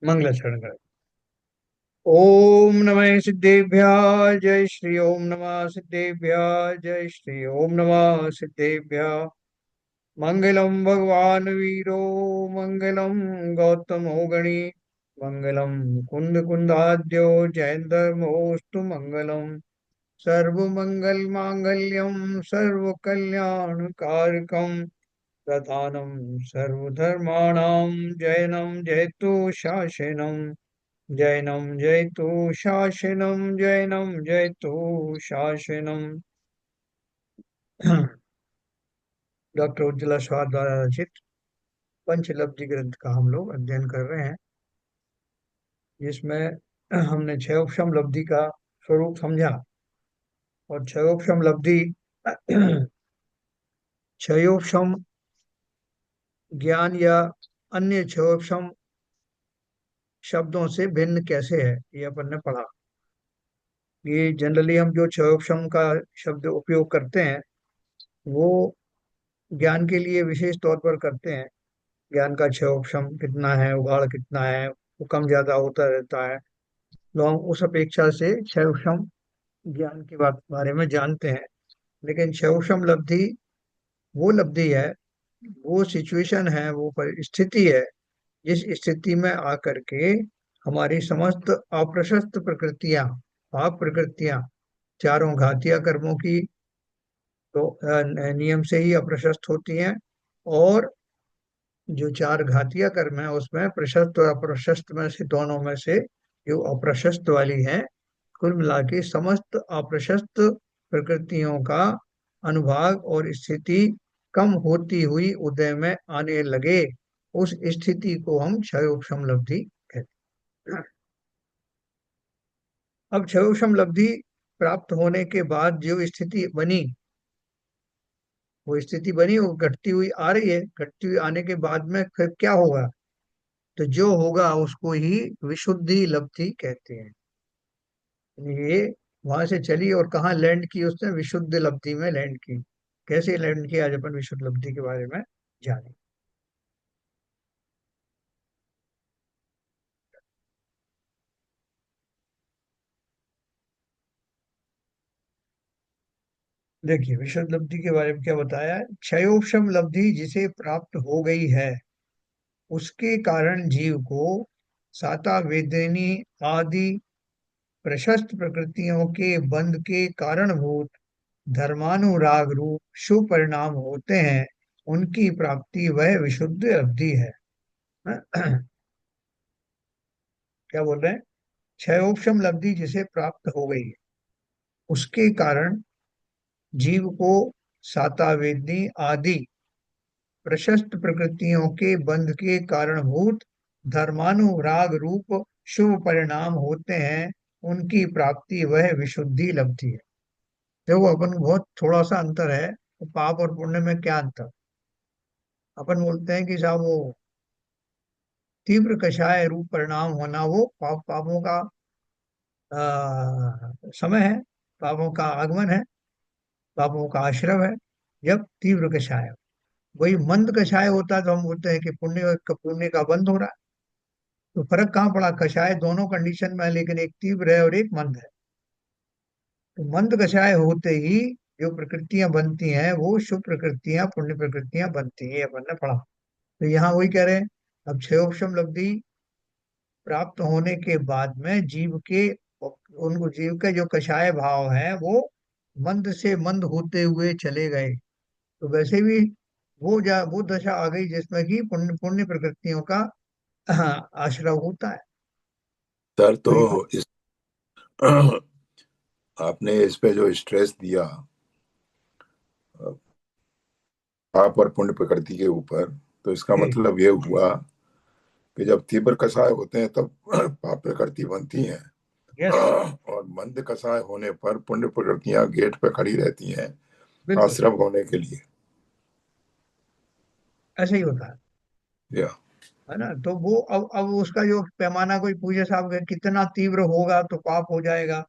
मंगलाचरण करें। ओम नमः सिद्धेभ्यः जय श्री ओम नमः सिद्धेभ्यः जय श्री ओम नमः सिद्धेभ्यः। मंगलम भगवान वीरो मंगलम गौतमो गणी मंगलम कुंद कुंदाद्यो जयंतमोस्तु मंगलम। सर्वमंगल मांगल्यम सर्वकल्याणकारकम प्रधानम सर्वधर्माणां जयनं जयतु शासनम। जैनम जयतु शासनम जैनम जयतु शासनम। डॉक्टर उज्ज्वला स्वाहा द्वारा रचित पंचलब्धि ग्रंथ का हम लोग अध्ययन कर रहे हैं, जिसमें हमने क्षयोपशम लब्धि का स्वरूप समझा। और क्षयोपशम लब्धि क्षयोपशम ज्ञान या अन्य क्षयोपशम शब्दों से भिन्न कैसे है, ये अपन ने पढ़ा। ये जनरली हम जो क्षयोपशम का शब्द उपयोग करते हैं वो ज्ञान के लिए विशेष तौर पर करते हैं। ज्ञान का क्षयोपशम कितना है, उगाड़ कितना है, वो कम ज्यादा होता रहता है। तो हम उस अपेक्षा से क्षयोपशम ज्ञान के बारे में जानते हैं। लेकिन क्षयोपशम लब्धि वो लब्धि है, वो सिचुएशन है, वो परिस्थिति है जिस स्थिति में आकर के हमारी समस्त अप्रशस्त प्रकृतियां, पाप प्रकृतियां, चारों घातिया कर्मों की तो नियम से ही अप्रशस्त होती हैं। और जो चार घातिया कर्म है उसमें प्रशस्त और अप्रशस्त में से, दोनों में से जो अप्रशस्त वाली है, कुल मिला के समस्त अप्रशस्त प्रकृतियों का अनुभाग और स्थिति कम होती हुई उदय में आने लगे, उस स्थिति को हम क्षयोपशम लब्धि कहते हैं। अब क्षयोपशम लब्धि प्राप्त होने के बाद जो स्थिति बनी, वो स्थिति बनी, वो घटती हुई आ रही है। घटती हुई आने के बाद में फिर क्या होगा? तो जो होगा उसको ही विशुद्धि लब्धि कहते हैं। ये वहां से चली और कहाँ लैंड की? उसने विशुद्ध लब्धि में लैंड की। कैसे लैंड किया, आज अपन विशुद्ध लब्धि के बारे में जाने। देखिए, विशुद्ध लब्धि के बारे में क्या बताया है। क्षयोपशम लब्धि जिसे प्राप्त हो गई है, उसके कारण जीव को साता वेदिनी आदि प्रशस्त प्रकृतियों के बंध के कारणभूत धर्मानुराग रूप शुभ परिणाम होते हैं, उनकी प्राप्ति वह विशुद्ध लब्धि है। क्या बोल रहे हैं? क्षयोपशम लब्धि जिसे प्राप्त हो गई है, उसके कारण जीव को सातावेदी आदि प्रशस्त प्रकृतियों के बंध के कारणभूत धर्मानुराग रूप शुभ परिणाम होते हैं, उनकी प्राप्ति वह विशुद्धि लब्धि है। देखो, अपन बहुत थोड़ा सा अंतर है। तो पाप और पुण्य में क्या अंतर? अपन बोलते हैं कि साहब वो तीव्र कषाय रूप परिणाम होना, वो पापों का समय है, पापों का आगमन है, पापों का आश्रम है। जब तीव्र कषाय, वही मंद कषाय होता है तो हम बोलते हैं कि पुण्य का बंध हो रहा है। तो फर्क कहाँ पड़ा? कषाय दोनों कंडीशन में है, लेकिन एक तीव्र है और एक मंद है। तो मंद कषाय होते ही जो प्रकृतियां बनती हैं वो शुभ प्रकृतियां, पुण्य प्रकृतियां बनती हैं, ये अपन ने पढ़ा। तो यहाँ वही कह रहे हैं। अब क्षयोपशम लब्धि प्राप्त होने के बाद में जीव के, उनको जीव के जो कषाय भाव है वो मंद से मंद होते हुए चले गए। तो वैसे भी वो दशा आ गई जिसमें कि पुण्य पुण्य प्रकृतियों का आश्रय होता है। सर, तो ये तो इस आपने इस पे जो स्ट्रेस दिया पाप और पुण्य प्रकृति के ऊपर, तो इसका जी। मतलब ये हुआ कि जब तीव्र कषाय होते हैं तब पाप प्रकृति बनती हैं, यस। और मंद कषाय होने पर पुण्य प्रकृतियां गेट पे खड़ी रहती हैं बिल्कुल आश्रम होने के लिए। ऐसे ही होता या है ना। तो वो अब उसका जो पैमाना कोई पूछे साहब कि कितना तीव्र होगा तो पाप हो जाएगा,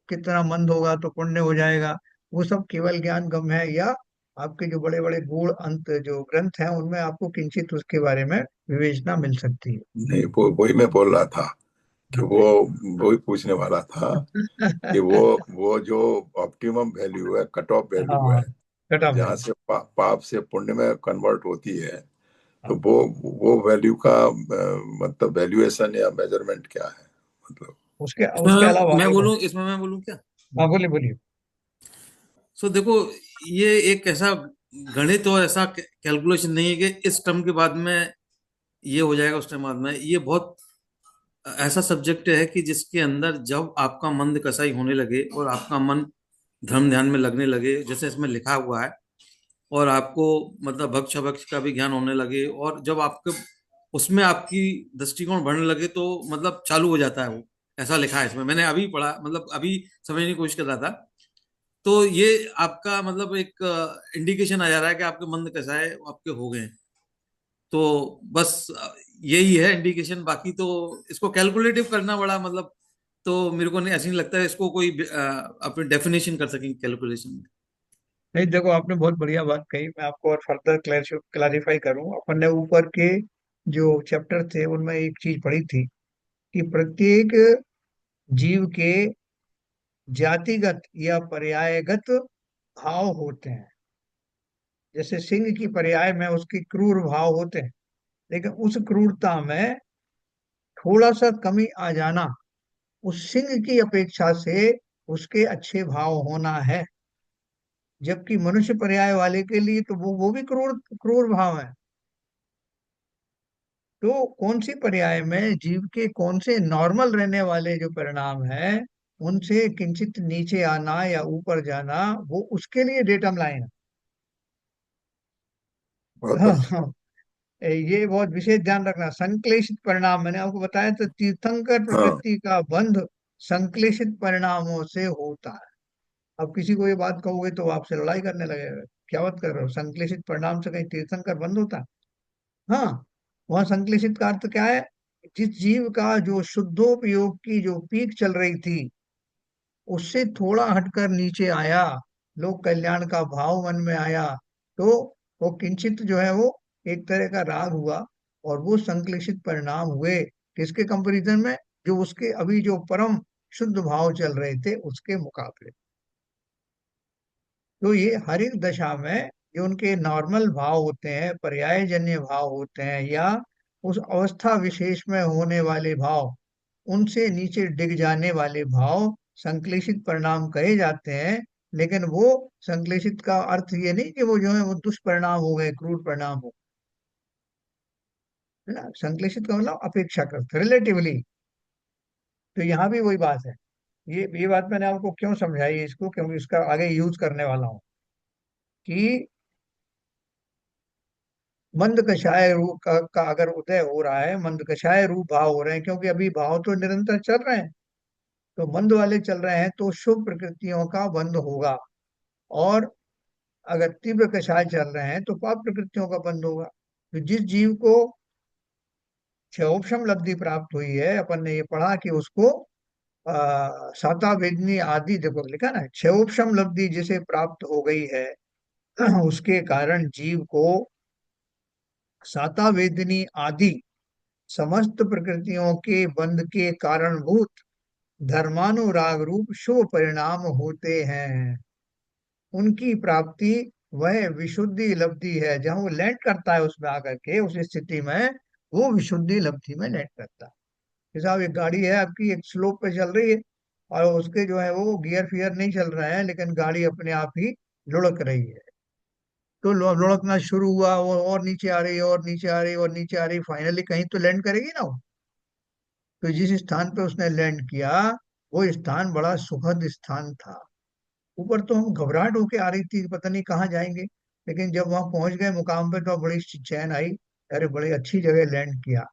कितना मंद होगा तो पुण्य हो जाएगा, वो सब केवल ज्ञान गम है, या आपके जो बड़े बड़े गूढ़ अंत जो ग्रंथ हैं उनमें आपको किंचित उसके बारे में विवेचना मिल सकती नहीं, वो वही मैं बोल रहा था कि वो वही पूछने वाला था कि है। वो जो ऑप्टिमम वैल्यू है, कट ऑफ वैल्यू हाँ, है, कटा जहाँ मैंने। से पाप से पुण्य में कन्वर्ट होती है, तो हाँ, वो वैल्यू का मतलब वैल्यूएशन या मेजरमेंट क्या है, मतलब। उसके इसमें उसके अलावा मैं देखो। बोलूं, इसमें मैं बोलूं क्या? हाँ, बोलिए बोलिए। सो देखो, ये एक ऐसा गणित और ऐसा कैलकुलेशन नहीं है कि इस टर्म के बाद में ये हो जाएगा, उस टर्म बाद में ये बहुत ऐसा सब्जेक्ट है कि जिसके अंदर जब आपका मंद कसाई होने लगे और आपका मन धर्म ध्यान में लगने लगे, जैसे इसमें लिखा हुआ है, और आपको मतलब भक्ष भक्ष का भी ज्ञान होने लगे, और जब आपके उसमें आपकी दृष्टिकोण बढ़ने लगे, तो मतलब चालू हो जाता है वो। ऐसा लिखा है इसमें, मैंने अभी पढ़ा, मतलब अभी समझने की कोशिश कर रहा था। तो ये आपका मतलब एक इंडिकेशन आ जा रहा है कि आपके मंद कैसा है, वो आपके हो गए हैं। तो बस यही है इंडिकेशन। बाकी तो इसको कैलकुलेटिव करना बड़ा मतलब, तो मेरे को नहीं, ऐसा नहीं लगता है इसको कोई अपनी डेफिनेशन कर सकेंगे कैलकुलेशन में। नहीं, देखो आपने बहुत बढ़िया बात कही। मैं आपको और फर्दर क्लैरिफाई करूं। अपन ने ऊपर के जो चैप्टर थे उनमें एक चीज पढ़ी थी कि प्रत्येक जीव के जातिगत या पर्यायगत भाव होते हैं। जैसे सिंह की पर्याय में उसके क्रूर भाव होते हैं, लेकिन उस क्रूरता में थोड़ा सा कमी आ जाना उस सिंह की अपेक्षा से उसके अच्छे भाव होना है। जबकि मनुष्य पर्याय वाले के लिए तो वो भी क्रूर क्रूर भाव है। तो कौन सी पर्याय में जीव के कौन से नॉर्मल रहने वाले जो परिणाम है उनसे किंचित नीचे आना या ऊपर जाना, वो उसके लिए डेटम लाइन बहुत है। बढ़िया। ये बहुत विशेष ध्यान रखना। संक्लेशित परिणाम मैंने आपको बताया तो तीर्थंकर हाँ, प्रवृत्ति का बंध संक्लेशित परिणामों से होता है। अब किसी को ये बात कहोगे तो वो आपसे लड़ाई करने लगेगा। क्या बात कर रहे हो, संक्लेशित परिणाम से कहीं तीर्थंकर बंद होता है? हाँ, वहां संक्लेशित का अर्थ क्या है? जिस जीव का जो शुद्धोपयोग की जो पीक चल रही थी उससे थोड़ा हटकर नीचे आया, लोक कल्याण का भाव मन में आया, तो वो किंचित जो है वो एक तरह का राग हुआ। और वो संक्लेशित परिणाम हुए किसके कंपैरिजन में? जो उसके अभी जो परम शुद्ध भाव चल रहे थे उसके मुकाबले। तो ये हर एक दशा में जो उनके नॉर्मल भाव होते हैं, पर्यायजन्य भाव होते हैं, या उस अवस्था विशेष में होने वाले भाव, उनसे नीचे डिग जाने वाले भाव संक्लेशित परिणाम कहे जाते हैं। लेकिन वो संक्लेशित का अर्थ ये नहीं कि वो जो है वो दुष्परिणाम हो गए, क्रूर परिणाम हो। है ना? संक्लेशित का मतलब अपेक्षाकृत, रिलेटिवली। तो यहाँ भी वही बात है। ये बात मैंने आपको क्यों समझाई है इसको, क्योंकि इसका आगे यूज करने वाला हूँ कि मंद कषाय रूप का अगर उदय हो रहा है, मंद कषाय रूप भाव हो रहे हैं, क्योंकि अभी भाव तो निरंतर चल रहे हैं। तो मंद वाले चल रहे हैं तो शुभ प्रकृतियों का बंध होगा। और अगर तीव्र कषाय चल रहे हैं तो पाप प्रकृतियों का बंध होगा। तो जिस जीव को क्षयोपशम लब्धि प्राप्त हुई है, अपन ने ये पढ़ा कि उसको साता वेदनी आदि, देखो लिखा ना, क्षयोपशम लब्धि जिसे प्राप्त हो गई है उसके कारण जीव को साता वेदनी आदि समस्त प्रकृतियों के बंध के कारणभूत धर्मानुराग रूप शुभ परिणाम होते हैं। उनकी प्राप्ति वह विशुद्धि लब्धि है। जहां वो लैंड करता है उसमें आकर के उस स्थिति में वो विशुद्धि लब्धि में लैंड करता है। जैसे आप, एक गाड़ी है आपकी एक स्लोप पे चल रही है और उसके जो है वो गियर फियर नहीं चल रहे हैं, लेकिन गाड़ी अपने आप ही लुढ़क रही है। तो लुढ़कना शुरू हुआ, वो और नीचे आ रही है और नीचे आ रही है और नीचे आ रही है, फाइनली कहीं तो लैंड करेगी ना वो। तो जिस स्थान पे उसने लैंड किया वो स्थान बड़ा सुखद स्थान था। ऊपर तो हम घबराहट होके आ रही थी, पता नहीं कहाँ जाएंगे। लेकिन जब वहां पहुंच गए मुकाम पे तो बड़ी चैन आई। अरे बड़ी अच्छी जगह लैंड किया,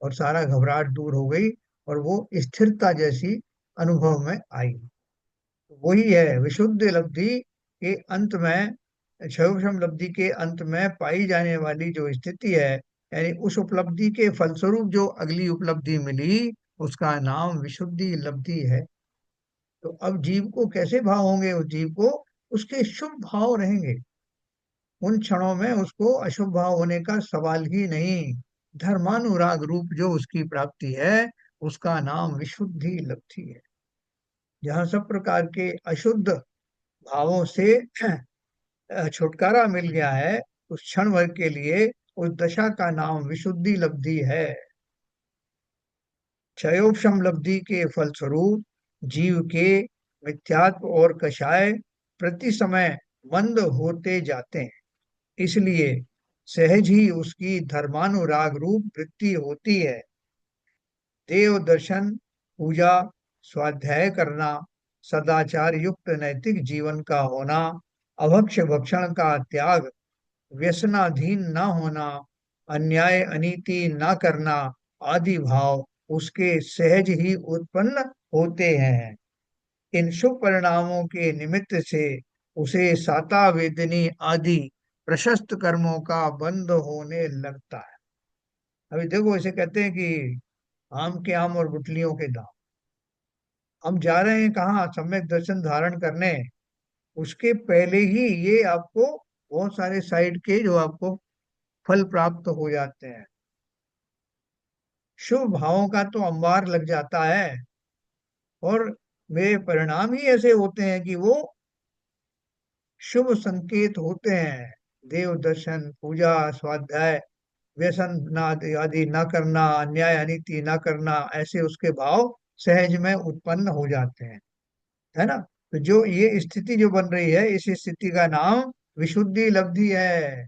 और सारा घबराहट दूर हो गई, और वो स्थिरता जैसी अनुभव में आई। वही है विशुद्ध लब्धि के अंत में, क्षयोक्षम लब्धि के अंत में पाई जाने वाली जो स्थिति है, यानी उस उपलब्धि के फलस्वरूप जो अगली उपलब्धि मिली उसका नाम विशुद्धि लब्धि है। तो अब जीव को कैसे भाव होंगे? उस जीव को उसके शुभ भाव रहेंगे। उन क्षणों में उसको अशुभ भाव होने का सवाल ही नहीं। धर्मानुराग रूप जो उसकी प्राप्ति है, उसका नाम विशुद्धि लब्धि है। जहाँ सब प्रकार के अशुद्ध भावों से छुटकारा मिल गया है, उस क्षण भर के लिए उस दशा का नाम विशुद्धि लब्धि है। क्षयोपशम लब्धि के फलस्वरूप जीव के मिथ्यात्व और कषाय प्रति समय मंद होते जाते हैं। इसलिए सहज ही उसकी धर्मानुराग रूप वृत्ति होती है। देव दर्शन, पूजा, स्वाध्याय करना, सदाचार युक्त नैतिक जीवन का होना, अभक्ष्य भक्षण का त्याग, व्यसनाधीन न होना, अन्याय अनीति न करना आदि भाव उसके सहज ही उत्पन्न होते हैं। इन शुभ परिणामों के निमित्त से उसे साता वेदनी आदि प्रशस्त कर्मों का बंध होने लगता है। अभी देखो, इसे कहते हैं कि आम के आम और गुठलियों के दाम। हम जा रहे हैं कहाँ? सम्यक दर्शन धारण करने। उसके पहले ही ये आपको बहुत सारे साइड के जो आपको फल प्राप्त हो जाते हैं। शुभ भावों का तो अंबार लग जाता है, और वे परिणाम ही ऐसे होते हैं कि वो शुभ संकेत होते हैं। देव दर्शन, पूजा, स्वाध्याय, व्यसन आदि न करना, अन्याय अनीति न करना, ऐसे उसके भाव सहज में उत्पन्न हो जाते हैं, है ना। तो जो ये स्थिति जो बन रही है, इस स्थिति का नाम विशुद्धि लब्धि है,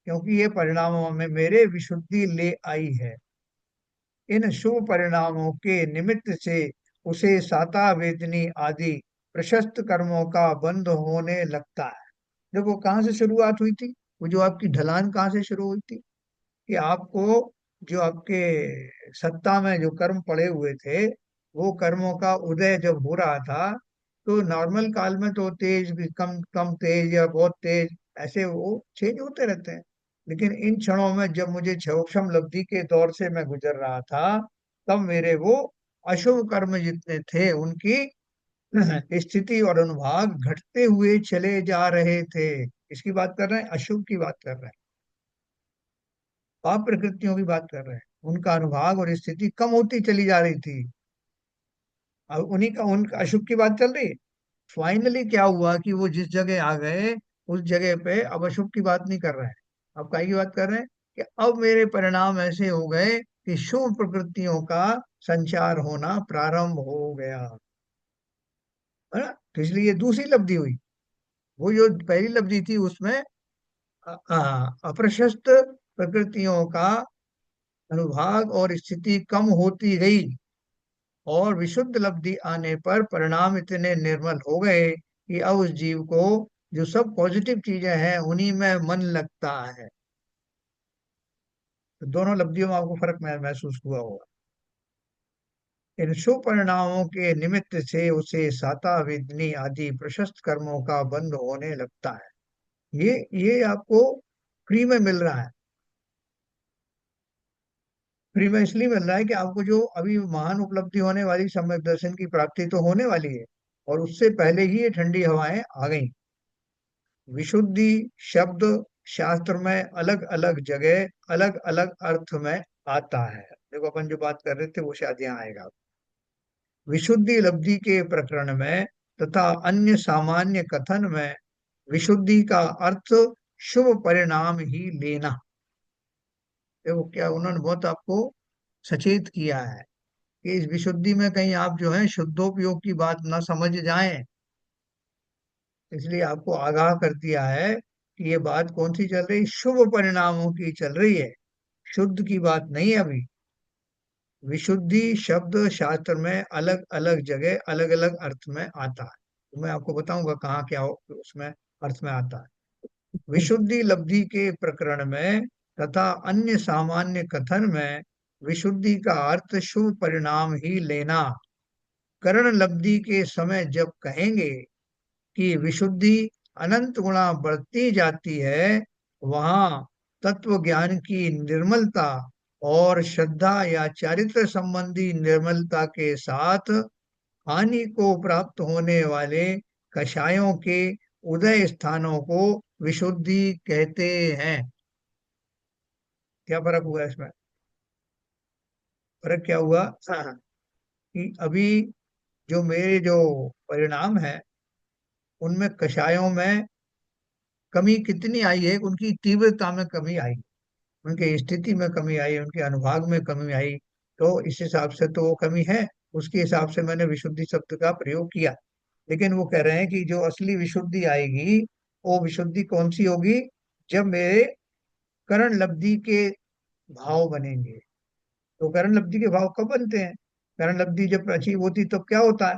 क्योंकि ये परिणामों में मेरे विशुद्धि ले आई है। इन शुभ परिणामों के निमित्त से उसे साता वेदनी आदि प्रशस्त कर्मों का बंध होने लगता है। देखो कहाँ से शुरुआत हुई थी, वो जो आपकी ढलान कहाँ से शुरू हुई थी, कि आपको जो आपके सत्ता में जो कर्म पड़े हुए थे, वो कर्मों का उदय जब हो रहा था, तो नॉर्मल काल में तो तेज भी, कम कम तेज या बहुत तेज, ऐसे वो चेंज होते रहते हैं। लेकिन इन क्षणों में जब मुझे क्षोक्षम लब्धि के दौर से मैं गुजर रहा था, तब मेरे वो अशुभ कर्म जितने थे, उनकी स्थिति और अनुभाग घटते हुए चले जा रहे थे। इसकी बात कर रहे हैं, अशुभ की बात कर रहे हैं, पाप प्रकृतियों की बात कर रहे हैं। उनका अनुभाग और स्थिति कम होती चली जा रही थी। अब उन्हीं का, उनका अशुभ की बात चल रही है। फाइनली क्या हुआ कि वो जिस जगह आ गए, उस जगह पे अब अशुभ की बात नहीं कर रहे हैं, अब काय की बात कर रहे हैं, कि अब मेरे परिणाम ऐसे हो गए कि शुभ प्रकृतियों का संचार होना प्रारंभ हो गया, है ना। तो इसलिए ये दूसरी लब्धि हुई। वो जो पहली लब्धि थी उसमें अप्रशस्त प्रकृतियों का अनुभाग और स्थिति कम होती गई, और विशुद्ध लब्धि आने पर परिणाम इतने निर्मल हो गए कि अब उस जीव को जो सब पॉजिटिव चीजें हैं उन्हीं में मन लगता है। तो दोनों लब्धियों में आपको फर्क महसूस हुआ होगा। इन शुभ परिणामों के निमित्त से उसे साता वेदनी आदि प्रशस्त कर्मों का बंध होने लगता है। ये आपको फ्री में मिल रहा है। फ्री में इसलिए मिल रहा है कि आपको जो अभी महान उपलब्धि होने वाली, सम्यक दर्शन की प्राप्ति तो होने वाली है, और उससे पहले ही ये ठंडी हवाएं आ गई। विशुद्धि शब्द शास्त्र में अलग अलग जगह अलग अलग अर्थ में आता है। देखो अपन जो बात कर रहे थे वो शायद यहाँ आएगा। विशुद्धि लब्धि के प्रकरण में तथा अन्य सामान्य कथन में विशुद्धि का अर्थ शुभ परिणाम ही लेना। देखो क्या उन्होंने बहुत आपको सचेत किया है कि इस विशुद्धि में कहीं आप जो है शुद्धोपयोग की बात ना समझ जाएं। इसलिए आपको आगाह कर दिया है कि ये बात कौन सी चल रही, शुभ परिणामों की चल रही है, शुद्ध की बात नहीं है अभी। विशुद्धि शब्द शास्त्र में अलग अलग जगह अलग अलग अर्थ में आता है, तो मैं आपको बताऊंगा कहाँ क्या उसमें अर्थ में आता है। विशुद्धि लब्धि के प्रकरण में तथा अन्य सामान्य कथन में विशुद्धि का अर्थ शुभ परिणाम ही लेना। करण लब्धि के समय जब कहेंगे कि विशुद्धि अनंत गुणा बढ़ती जाती है, वहां तत्व ज्ञान की निर्मलता और श्रद्धा या चारित्र संबंधी निर्मलता के साथ हानि को प्राप्त होने वाले कषायों के उदय स्थानों को विशुद्धि कहते हैं। क्या फर्क हुआ इसमें? फर्क क्या हुआ? हाँ, कि अभी जो मेरे जो परिणाम है उनमें कषायों में कमी कितनी आई है, उनकी तीव्रता में कमी आई, उनके स्थिति में कमी आई, उनके अनुभाग में कमी आई। तो इस हिसाब से तो वो कमी है, उसके हिसाब से मैंने विशुद्धि शब्द का प्रयोग किया। लेकिन वो कह रहे हैं कि जो असली विशुद्धि आएगी, वो विशुद्धि कौन सी होगी? जब मेरे करण लब्धि के भाव बनेंगे। तो करण लब्धि के भाव कब बनते हैं? करण लब्धि जब अचीव होती तब क्या होता है?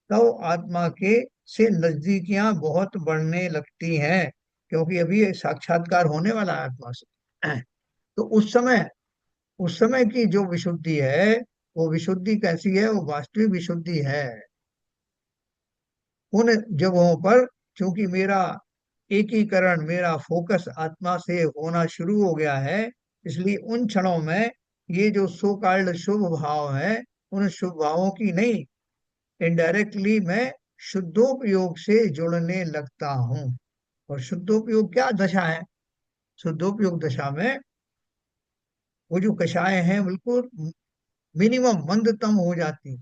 तब आत्मा के से नजदीकियां बहुत बढ़ने लगती हैं, क्योंकि अभी ये साक्षात्कार होने वाला है आत्मा से। तो उस समय की जो विशुद्धि है, वो विशुद्धि कैसी है? वो वास्तविक विशुद्धि है। उन जगहों पर चूंकि मेरा एकीकरण, मेरा फोकस आत्मा से होना शुरू हो गया है, इसलिए उन क्षणों में ये जो सो कॉल्ड शुभ भाव है, उन शुभ भावों की नहीं, इनडायरेक्टली मैं शुद्धोपयोग से जुड़ने लगता हूँ। और शुद्धोपयोग क्या दशा है? शुद्धोपयोग दशा में वो जो कषाय हैं बिल्कुल मिनिमम मंदतम हो जाती।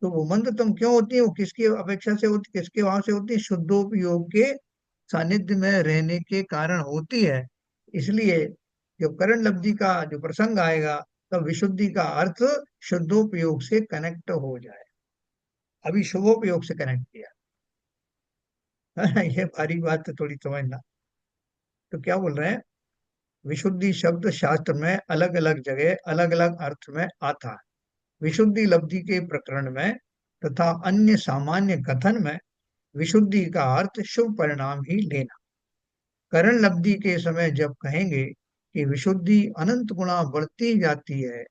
तो वो मंदतम क्यों होती है? वो किसकी अपेक्षा से होती, किसके वहां से होती है? शुद्धोपयोग के सानिध्य में रहने के कारण होती है। इसलिए जब करण लब्धि का जो प्रसंग आएगा, तब विशुद्धि का अर्थ शुद्धोपयोग से कनेक्ट हो जाए। अभी शुभोपयोग से कनेक्ट किया। ये भारी बात है, थोड़ी समझना। तो क्या बोल रहे हैं? विशुद्धि शब्द शास्त्र में अलग अलग जगह अलग अलग अर्थ में आता है। विशुद्धि लब्धि के प्रकरण में तथा अन्य सामान्य कथन में विशुद्धि का अर्थ शुभ परिणाम ही लेना। करण लब्धि के समय जब कहेंगे कि विशुद्धि अनंत गुणा बढ़ती जाती है,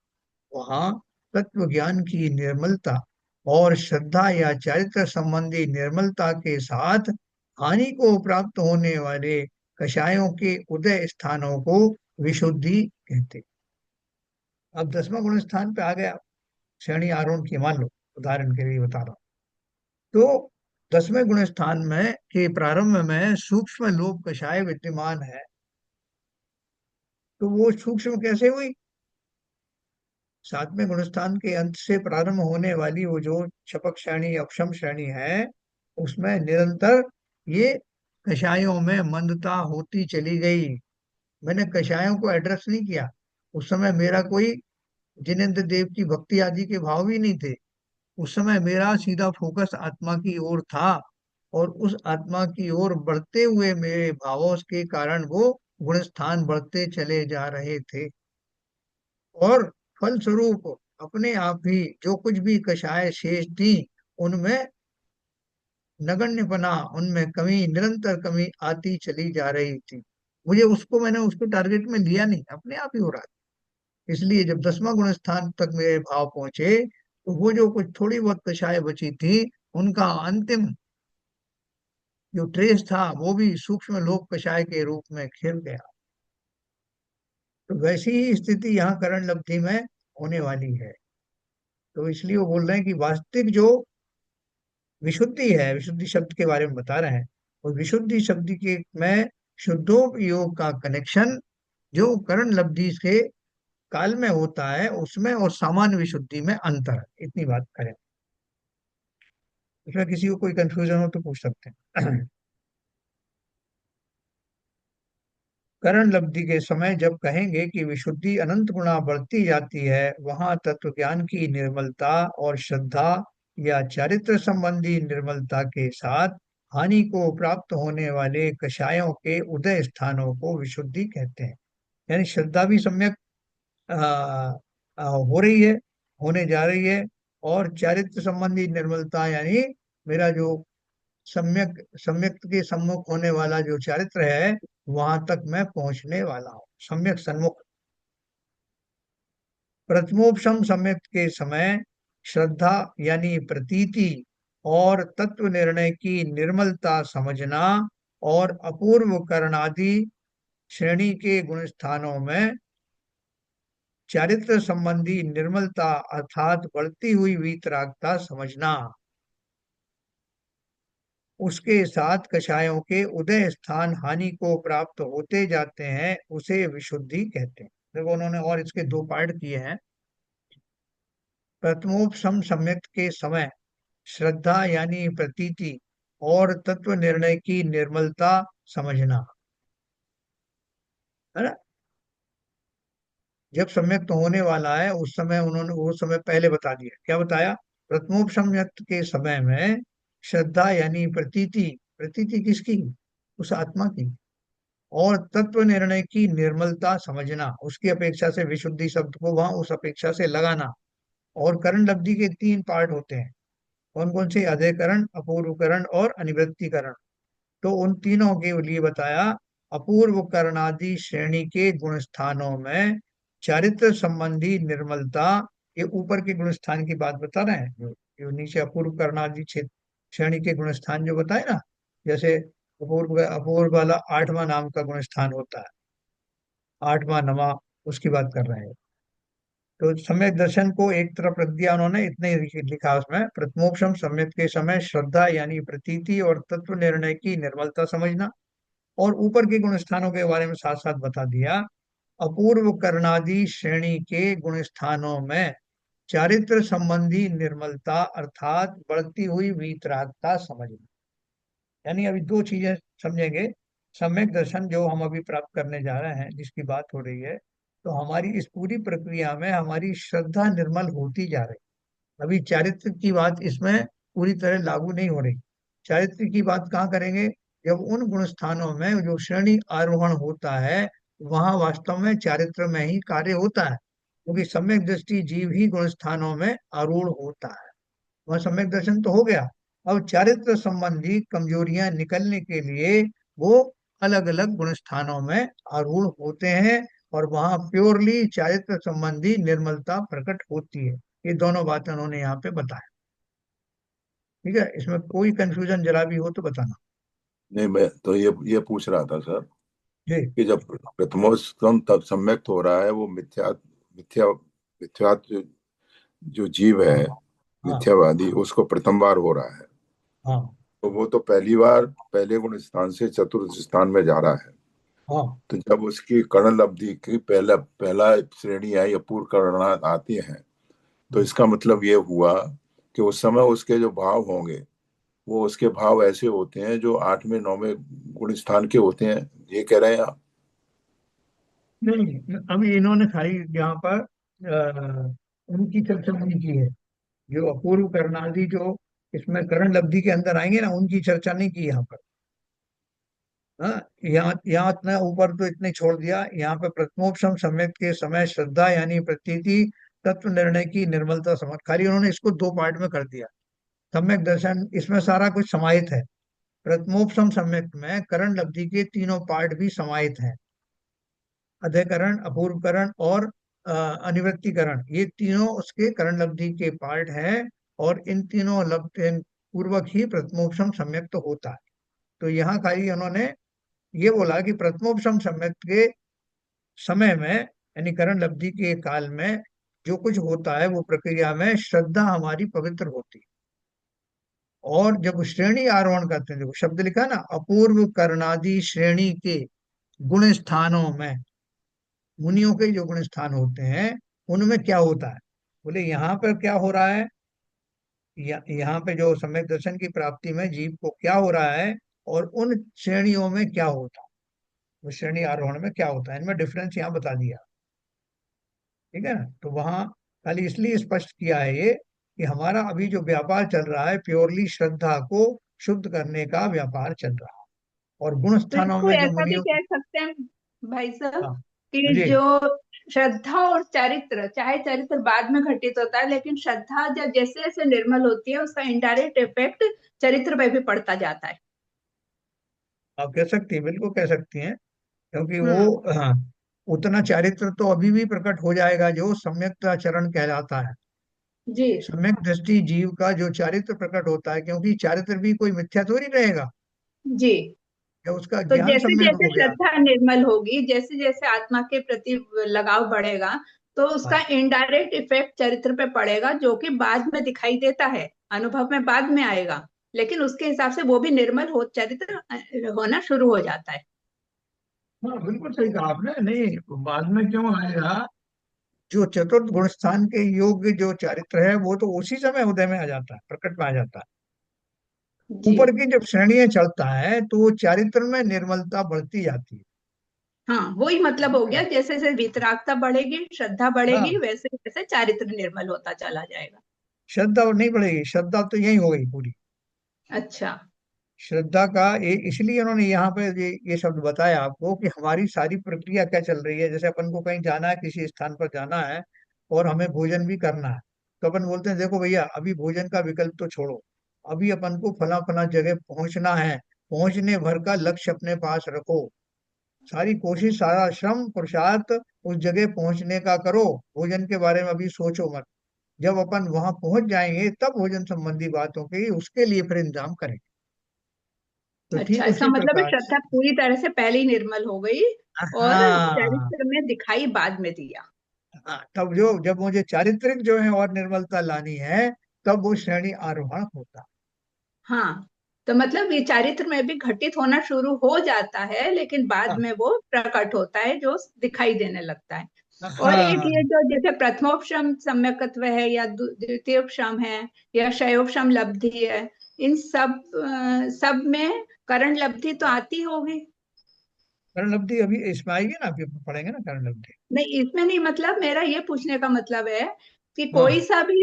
वहां तत्व ज्ञान की निर्मलता और श्रद्धा या चारित्र संबंधी निर्मलता के साथ हानि को प्राप्त होने वाले कषायों के उदय स्थानों को विशुद्धि कहते। अब 10वां गुण स्थान पे आ गया, श्रेणी आरोहण की, मान लो उदाहरण के लिए बता रहा हूं। तो 10वें गुण स्थान में के प्रारंभ में सूक्ष्म लोभ कषाय विद्यमान है। तो वो सूक्ष्म कैसे हुई? 7वें गुणस्थान के अंत से प्रारंभ होने वाली वो जो छपक श्रेणी, अक्षम श्रेणी है, उसमें निरंतर ये कषायों में मंदता होती चली गई। मैंने कषायों को एड्रेस नहीं किया। उस समय मेरा कोई जिनेन्द्र देव की भक्ति आदि के भाव भी नहीं थे। उस समय मेरा सीधा फोकस आत्मा की ओर था, और उस आत्मा की ओर बढ़ते हुए मेरे भावों के कारण वो गुण स्थान बढ़ते चले जा रहे थे। और फलस्वरूप अपने आप ही जो कुछ भी कषाय शेष थी, उनमें नगण्यपना, उनमें कमी, निरंतर कमी आती चली जा रही थी। मैंने उसको टारगेट में लिया नहीं, अपने आप ही हो रहा था। इसलिए जब 10वां गुण स्थान तक मेरे भाव पहुंचे, तो वो जो कुछ थोड़ी बहुत कषाय बची थी, उनका अंतिम जो ट्रेस था, वो भी सूक्ष्म लोक कषाय के रूप में खिल गया। तो वैसी ही स्थिति यहाँ करण लब्धि में होने वाली है। तो इसलिए वो बोल रहे हैं कि वास्तविक जो विशुद्धि है, विशुद्धि शब्द के बारे में बता रहे हैं, और विशुद्धि शब्द के में शुद्धोपयोग का कनेक्शन जो करण लब्धि के काल में होता है, उसमें और सामान्य विशुद्धि में अंतर है। इतनी बात करें। इसमें किसी को कोई कंफ्यूजन हो तो पूछ सकते हैं। करण लब्धि के समय जब कहेंगे कि विशुद्धि अनंत गुणा बढ़ती जाती है, वहां तत्व ज्ञान की निर्मलता और श्रद्धा या चारित्र संबंधी निर्मलता के साथ हानि को प्राप्त होने वाले कषायों के उदय स्थानों को विशुद्धि कहते हैं। यानी श्रद्धा भी सम्यक आ, हो रही है, होने जा रही है, और चारित्र संबंधी निर्मलता यानी मेरा जो सम्यक सम्यक के सम्मुख होने वाला जो चारित्र है, वहां तक मैं पहुंचने वाला हूँ, सम्यक सन्मुख। प्रथमोपशम सम्यक के समय श्रद्धा यानी प्रतीति और तत्व निर्णय की निर्मलता समझना, और अपूर्व करणादि श्रेणी के गुण स्थानों में चारित्र संबंधी निर्मलता अर्थात बढ़ती हुई वीतरागता समझना। उसके साथ कषायों के उदय स्थान हानि को प्राप्त होते जाते हैं, उसे विशुद्धि कहते हैं। देखो उन्होंने और इसके दो पार्ट किए हैं। प्रथमोपशम सम्यक के समय श्रद्धा यानी प्रतीति और तत्व निर्णय की निर्मलता समझना, है ना। जब सम्यक तो होने वाला है उस समय उन्होंने वो समय पहले बता दिया। क्या बताया? प्रथमोपसम्यक के समय में श्रद्धा यानी प्रतीति, प्रतीति किसकी? उस आत्मा की। और तत्व निर्णय की निर्मलता समझना, उसकी अपेक्षा से विशुद्धि शब्द को वहां उस अपेक्षा से लगाना। और करण लब्धि के तीन पार्ट होते हैं। कौन कौन से? अधेकरण, अपूर्वकरण और अनिवृत्तिकरण। तो उन तीनों के लिए बताया, अपूर्व करणादि श्रेणी के गुण स्थानों में चारित्र संबंधी निर्मलता, ये ऊपर के गुण स्थान की बात बता रहे हैं। जो नीचे अपूर्व करणादि श्रेणी के गुण स्थान जो बताए ना, जैसे अपूर्व अपूर्व वाला आठवां नाम का गुण स्थान होता है, आठवां नवा, उसकी बात कर रहे हैं। तो सम्यक दर्शन को एक तरफ रख दिया उन्होंने, इतने ही लिखा उसमें, प्रथमोक्षम सम्यक के समय श्रद्धा यानी प्रतीति और तत्व निर्णय की निर्मलता समझना। और ऊपर के गुण स्थानों के बारे में साथ साथ बता दिया, अपूर्व करणादि श्रेणी के गुण स्थानों में चारित्र संबंधी निर्मलता अर्थात बढ़ती हुई वीतरागता समझना। यानी अभी दो चीजें समझेंगे। सम्यक दर्शन जो हम अभी प्राप्त करने जा रहे हैं, जिसकी बात हो रही है, तो हमारी इस पूरी प्रक्रिया में हमारी श्रद्धा निर्मल होती जा रही है। अभी चारित्र की बात इसमें पूरी तरह लागू नहीं हो रही। चारित्र की बात कहाँ करेंगे? जब उन गुण स्थानों में जो श्रेणी आरोहण होता है, वहां वास्तव में चारित्र में ही कार्य होता है, क्योंकि सम्यक दृष्टि जीव ही गुण स्थानों में आरूढ़ होता है। वह सम्यक दर्शन तो हो गया। अब चारित्र संबंधी कमजोरियां निकलने के लिए वो अलग अलग गुण स्थानों में आरूढ़ होते हैं, और वहां प्योरली चारित्र संबंधी निर्मलता प्रकट होती है। ये दोनों बातें उन्होंने यहाँ पे बताया। ठीक है, इसमें कोई कंफ्यूजन जरा भी हो तो बताना। नहीं, मैं तो ये पूछ रहा था सर जी। कि जब प्रथमोत्तम तब सम्यक्त हो रहा है, वो मिथ्या मिथ्या मिथ्या जो जीव हाँ है, हाँ मिथ्यावादी, उसको प्रथम बार हो रहा है। हाँ तो वो तो पहली बार पहले गुण स्थान से चतुर्थ स्थान में जा रहा है। हाँ। तो जब उसकी कर्ण लब्धि की पहला पहला श्रेणी आई, अपूर्व कर्ण आती है, तो इसका मतलब ये हुआ कि उस समय उसके जो भाव होंगे, वो उसके भाव ऐसे होते हैं जो आठवें नौवें गुण स्थान के होते हैं। ये कह रहे हैं आप? नहीं, अभी इन्होंने खाली यहाँ पर उनकी चर्चा नहीं की है। जो अपूर्व करणादि जो इसमें करण लब्धि के अंदर आएंगे ना, उनकी चर्चा नहीं की यहाँ पर। हाँ, यहाँ यहाँ इतना ऊपर तो इतने छोड़ दिया। यहाँ पे प्रथमोपशम सम्यक के समय श्रद्धा यानी प्रतीति तत्व निर्णय की निर्मलता समझ, खाली उन्होंने इसको दो पार्ट में कर दिया। सम्यक दर्शन इसमें सारा कुछ समाहित है। प्रथमोपशम सम्यक में करण लब्धि के तीनों पार्ट भी समाहित हैं। अधेकरण, अपूर्वकरण और अनिवृत्तिकरण, ये तीनों उसके करण लब्धि के पार्ट हैं। और इन तीनों लब्धि पूर्वक ही प्रथमोपशम सम्यक तो होता है। तो यहाँ खाली उन्होंने ये बोला कि प्रथमोपशम सम्यक के समय में यानी करण लब्धि के काल में जो कुछ होता है वो प्रक्रिया में श्रद्धा हमारी पवित्र होती है। और जब श्रेणी आरोहण करते हैं, देखो शब्द लिखा है ना, अपूर्व करणादि श्रेणी के गुण स्थानों में, मुनियों के जो गुण स्थान होते हैं उनमें क्या होता है? बोले यहाँ पर क्या हो रहा है, यहाँ पे जो सम्यक दर्शन की प्राप्ति में जीव को क्या हो रहा है, और उन श्रेणियों में क्या होता है, वो श्रेणी आरोहण में क्या होता है, इनमें डिफरेंस यहाँ बता दिया। ठीक है ना। तो वहाँ खाली इसलिए स्पष्ट किया है ये, कि हमारा अभी जो व्यापार चल रहा है प्योरली श्रद्धा को शुद्ध करने का व्यापार चल रहा है। और गुण तो स्थानों इसको में जो ऐसा भी मुनियों कह सकते हैं भाई साहब हाँ कि जी जो श्रद्धा और चरित्र, चाहे चरित्र बाद में घटित होता है, लेकिन श्रद्धा जब जैसे जैसे निर्मल होती है उसका इनडायरेक्ट इफेक्ट चरित्र पे भी पड़ता जाता है। आप कह सकती हैं, बिल्कुल कह सकती हैं। क्योंकि वो हम्म। हाँ, उतना चारित्र तो अभी भी प्रकट हो जाएगा जो सम्यक आचरण कहलाता है। जी। सम्यक दृष्टि जीव का जो चारित्र प्रकट होता है, क्योंकि चारित्र भी कोई मिथ्या थोड़ी रहेगा, जी। या उसका तो ज्ञान जैसे सम्यक जैसे हो गया। श्रद्धा निर्मल होगी, जैसे जैसे आत्मा के प्रति लगाव बढ़ेगा, तो उसका हाँ इनडायरेक्ट इफेक्ट चरित्र पे पड़ेगा, जो कि बाद में दिखाई देता है, अनुभव में बाद में आएगा। लेकिन उसके हिसाब से वो भी निर्मल हो चरित्र होना शुरू हो जाता है। हाँ बिल्कुल सही कहा आपने। नहीं, बाद में क्यों आएगा? जो चतुर्थ गुण स्थान के योग्य जो चारित्र है वो तो उसी समय उदय में आ जाता है, प्रकट में आ जाता है। जी। ऊपर की जब श्रेणियां चढ़ता है तो वो चारित्र में निर्मलता बढ़ती जाती है। हाँ, वही मतलब हो ठीक गया, है। जैसे जैसे वितरागता बढ़ेगी, श्रद्धा बढ़ेगी, हाँ, वैसे वैसे चारित्र निर्मल होता चला जाएगा। श्रद्धा और नहीं बढ़ेगी, श्रद्धा तो यही हो गई पूरी। अच्छा। श्रद्धा का इसलिए उन्होंने यहाँ पे ये शब्द बताया आपको कि हमारी सारी प्रक्रिया क्या चल रही है। जैसे अपन को कहीं जाना है, किसी स्थान पर जाना है और हमें भोजन भी करना है, तो अपन बोलते हैं देखो भैया अभी भोजन का विकल्प तो छोड़ो, अभी अपन को फला फला जगह पहुंचना है, पहुंचने भर का लक्ष्य अपने पास रखो, सारी कोशिश सारा श्रम पुरुषार्थ उस जगह पहुंचने का करो, भोजन के बारे में अभी सोचो मत। जब अपन वहां पहुंच जाएंगे तब भोजन संबंधी बातों की उसके लिए फिर इंतजाम करें। तो अच्छा, ठीक इसका उसी मतलब है प्रकार से। श्रद्धा पूरी तरह से पहले ही निर्मल हो गई और हाँ। चरित्र में दिखाई बाद में दिया। हाँ, तब जो जब मुझे चारित्रिक जो है और निर्मलता लानी है तब वो श्रेणी आरोहण होता। हाँ, तो मतलब ये चारित्र में भी घटित होना शुरू हो जाता है, लेकिन बाद हाँ में वो प्रकट होता है, जो दिखाई देने लगता है। और एक हाँ। ये जो जैसे प्रथमोपशम सम्यकत्व है या द्वितीयोपशम है या शयोपशम लब्धि है, इन सब में करण लब्धि तो आती होगी। कर्ण लब्धि अभी इसमें आएगी ना, अभी अपन पढ़ेंगे ना कर्ण लब्धि। नहीं, इसमें नहीं, मतलब मेरा ये पूछने का मतलब है कि कोई हाँ। सा भी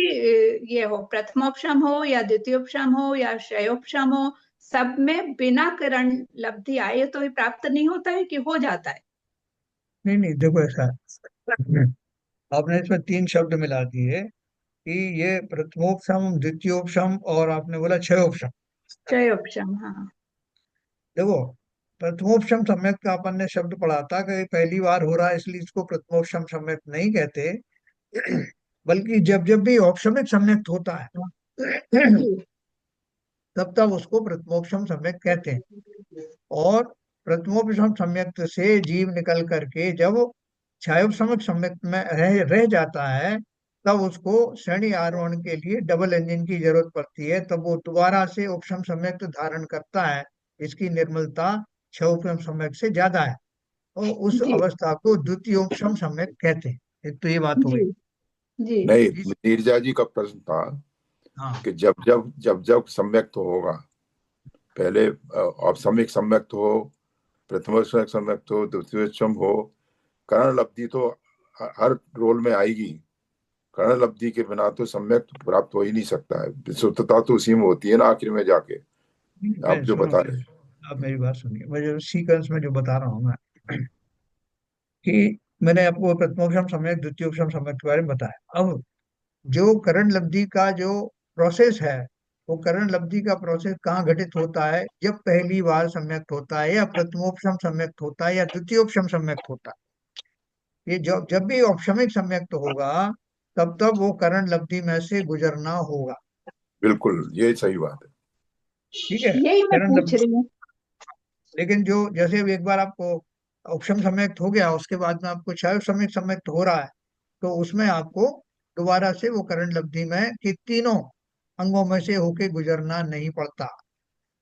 ये हो, प्रथमोपशम हो या द्वितीयोपशम हो या शयोपशम हो, सब में बिना करण लब्धि आए तो ये प्राप्त नहीं होता है कि हो जाता है। नहीं नहीं, देखो ऐसा है। आपने इसमें तीन शब्द मिला दिए कि ये प्रथमोपशम द्वितीयोपशम और आपने बोला क्षयोपशम। शयोपशम, हाँ। देखो, प्रथमोपशम सम्यक का अपन ने शब्द पढ़ा था कि पहली बार हो रहा है इसलिए इसको प्रथमोपशम सम्यक नहीं कहते, बल्कि जब जब भी औपशमिक सम्यक्त होता है जी। तब तब उसको प्रथमोपशम सम्यक कहते हैं। और प्रथमोपशम सम्यक्त से जीव निकल करके जब छायोपशमक सम्यक्त में रह जाता है तब उसको श्रेणी आरोहण के लिए डबल इंजन की जरूरत पड़ती है, तब वो दोबारा से उपशम सम्यक्त धारण करता है। इसकी निर्मलता छह उपशम सम्यक्त से ज्यादा है और उस जी। अवस्था को द्वितीय उपशम सम्यक्त कहते हैं। एक तो ये बात हो जी। गई। जी। नहीं, इस- नीरजा जी का प्रश्न था हाँ। कि जब सम्यक तो होगा, पहले औपसमिक सम्यक तो हो, प्रथम सम्यक तो हो, द्वितीय हो, करण लब्धि तो हर रोल में आएगी। करण लब्धि के बिना तो सम्यक प्राप्त हो ही नहीं सकता है, विशुद्धता तो उसी में होती है ना आखिर में जाके। आप मैं जो सुनो, बता रहे हैं। आप मेरी बात सुनिए, मैं जो सीक्वेंस में जो बता रहा हूँ मैं कि मैंने आपको प्रथमोपशम सम्यक द्वितीयोपशम सम्यक के बारे में बताया। अब जो करण लब्धि का जो प्रोसेस है, वो करण लब्धि का प्रोसेस कहाँ घटित होता है? जब पहली बार सम्यक्त होता है या प्रथमोपशम सम्यक्त होता है या द्वितीयोपशम सम्यक्त होता है। ये जब जब भी औपशमिक सम्यक्त होगा तब तब वो करण लब्धि में से गुजरना होगा। बिल्कुल, ये सही बात है। ठीक है। यही मैं करण पूछ लब्धि, रही हूँ। लेकिन जो जैसे एक बार आपको औपशम सम्यक्त हो गया उसके बाद में आपको क्षय सम्यक सम्यक्त हो रहा है, तो उसमें आपको दोबारा से वो करण लब्धि में कि तीनों अंगों में से होके गुजरना नहीं पड़ता।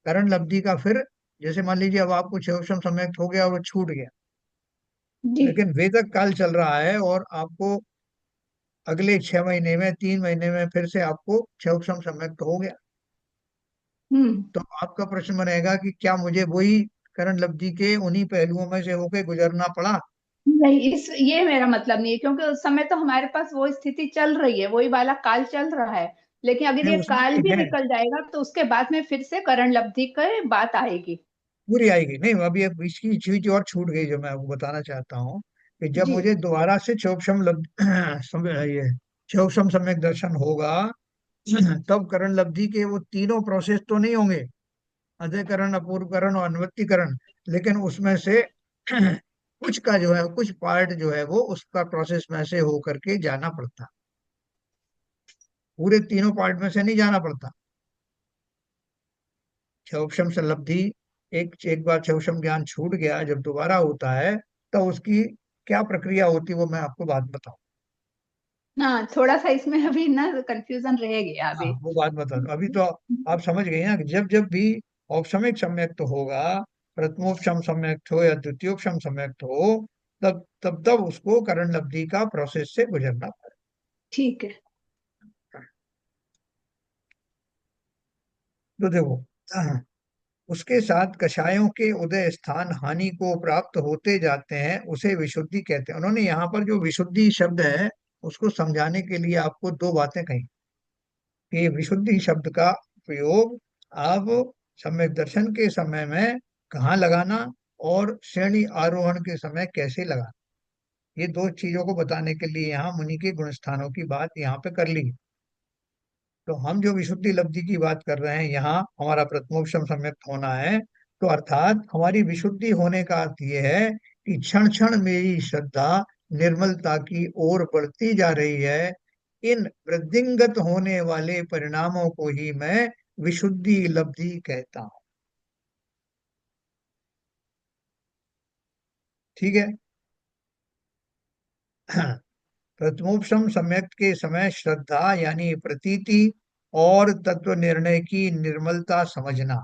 करण लब्धि का फिर, जैसे मान लीजिए अब आपको क्षयोपशम सम्यक्त हो गया और वो छूट गया, जी। लेकिन वेदक काल चल रहा है और आपको अगले 6 महीने में 3 महीने में फिर से आपको क्षयोपशम सम्यक्त हो गया, हम्म। तो आपका प्रश्न बनेगा कि क्या मुझे वही करण लब्धि के उन्हीं पहलुओं में से होके गुजरना पड़ा? नहीं, इस ये मेरा मतलब नहीं है, क्योंकि उस समय तो हमारे पास वो स्थिति चल रही है, वही वाला काल चल रहा है। लेकिन अगर नहीं, ये उसमें काल भी भी है, निकल जाएगा तो उसके बाद में फिर से करण लब्धि की बात आएगी। पूरी आएगी। नहीं, अभी एक इसकी चीज और छूट गई जो मैं आपको बताना चाहता हूँ कि जब जी। मुझे दोबारा से क्षोभशम ये क्षोभशम सम्यक दर्शन होगा तब करण लब्धि के वो तीनों प्रोसेस तो नहीं होंगे, अध्ययकरण अपूर्वकरण और अनुवृत्तिकरण, लेकिन उसमें से कुछ का जो है, कुछ पार्ट जो है वो उसका प्रोसेस में से हो करके जाना पड़ता, पूरे तीनों पार्ट में से नहीं जाना पड़ता। क्षोभशम से लब्धि, एक बार क्षोभशम ज्ञान छूट गया जब दोबारा होता है तो उसकी क्या प्रक्रिया होती है वो मैं आपको बात बताऊं। हाँ, थोड़ा सा इसमें अभी ना कंफ्यूजन रह गया हाँ, अभी। वो बात बता दो। अभी तो आप समझ गए ना कि जब जब भी औपसमिक सम्यक्त होगा, प्रथमोपशम सम्यक्त हो या द्वितीयोपशम सम्यक्त हो, तब तब तब उसको करण लब्धि का प्रोसेस से गुजरना ठीक है। पड़ेगा। तो देखो, उसके साथ कषायों के उदय स्थान हानि को प्राप्त होते जाते हैं, उसे विशुद्धि कहते हैं। उन्होंने यहाँ पर जो विशुद्धि शब्द है उसको समझाने के लिए आपको दो बातें कही कि विशुद्धि शब्द का प्रयोग आप सम्यक दर्शन के समय में कहाँ लगाना और श्रेणी आरोहण के समय कैसे लगाना, ये दो चीजों को बताने के लिए यहाँ मुनि के गुण स्थानों की बात यहाँ पे कर ली। तो हम जो विशुद्धि लब्धि की बात कर रहे हैं यहाँ, हमारा प्रथमोपशम सम्यक्त होना है, तो अर्थात हमारी विशुद्धि होने का अर्थ ये है कि क्षण क्षण मेरी श्रद्धा निर्मलता की ओर बढ़ती जा रही है। इन वृद्धिंगत होने वाले परिणामों को ही मैं विशुद्धि लब्धि कहता हूँ। ठीक है। प्रथमोपशम सम्यक्त के समय श्रद्धा यानी प्रतीति और तत्व निर्णय की निर्मलता समझना,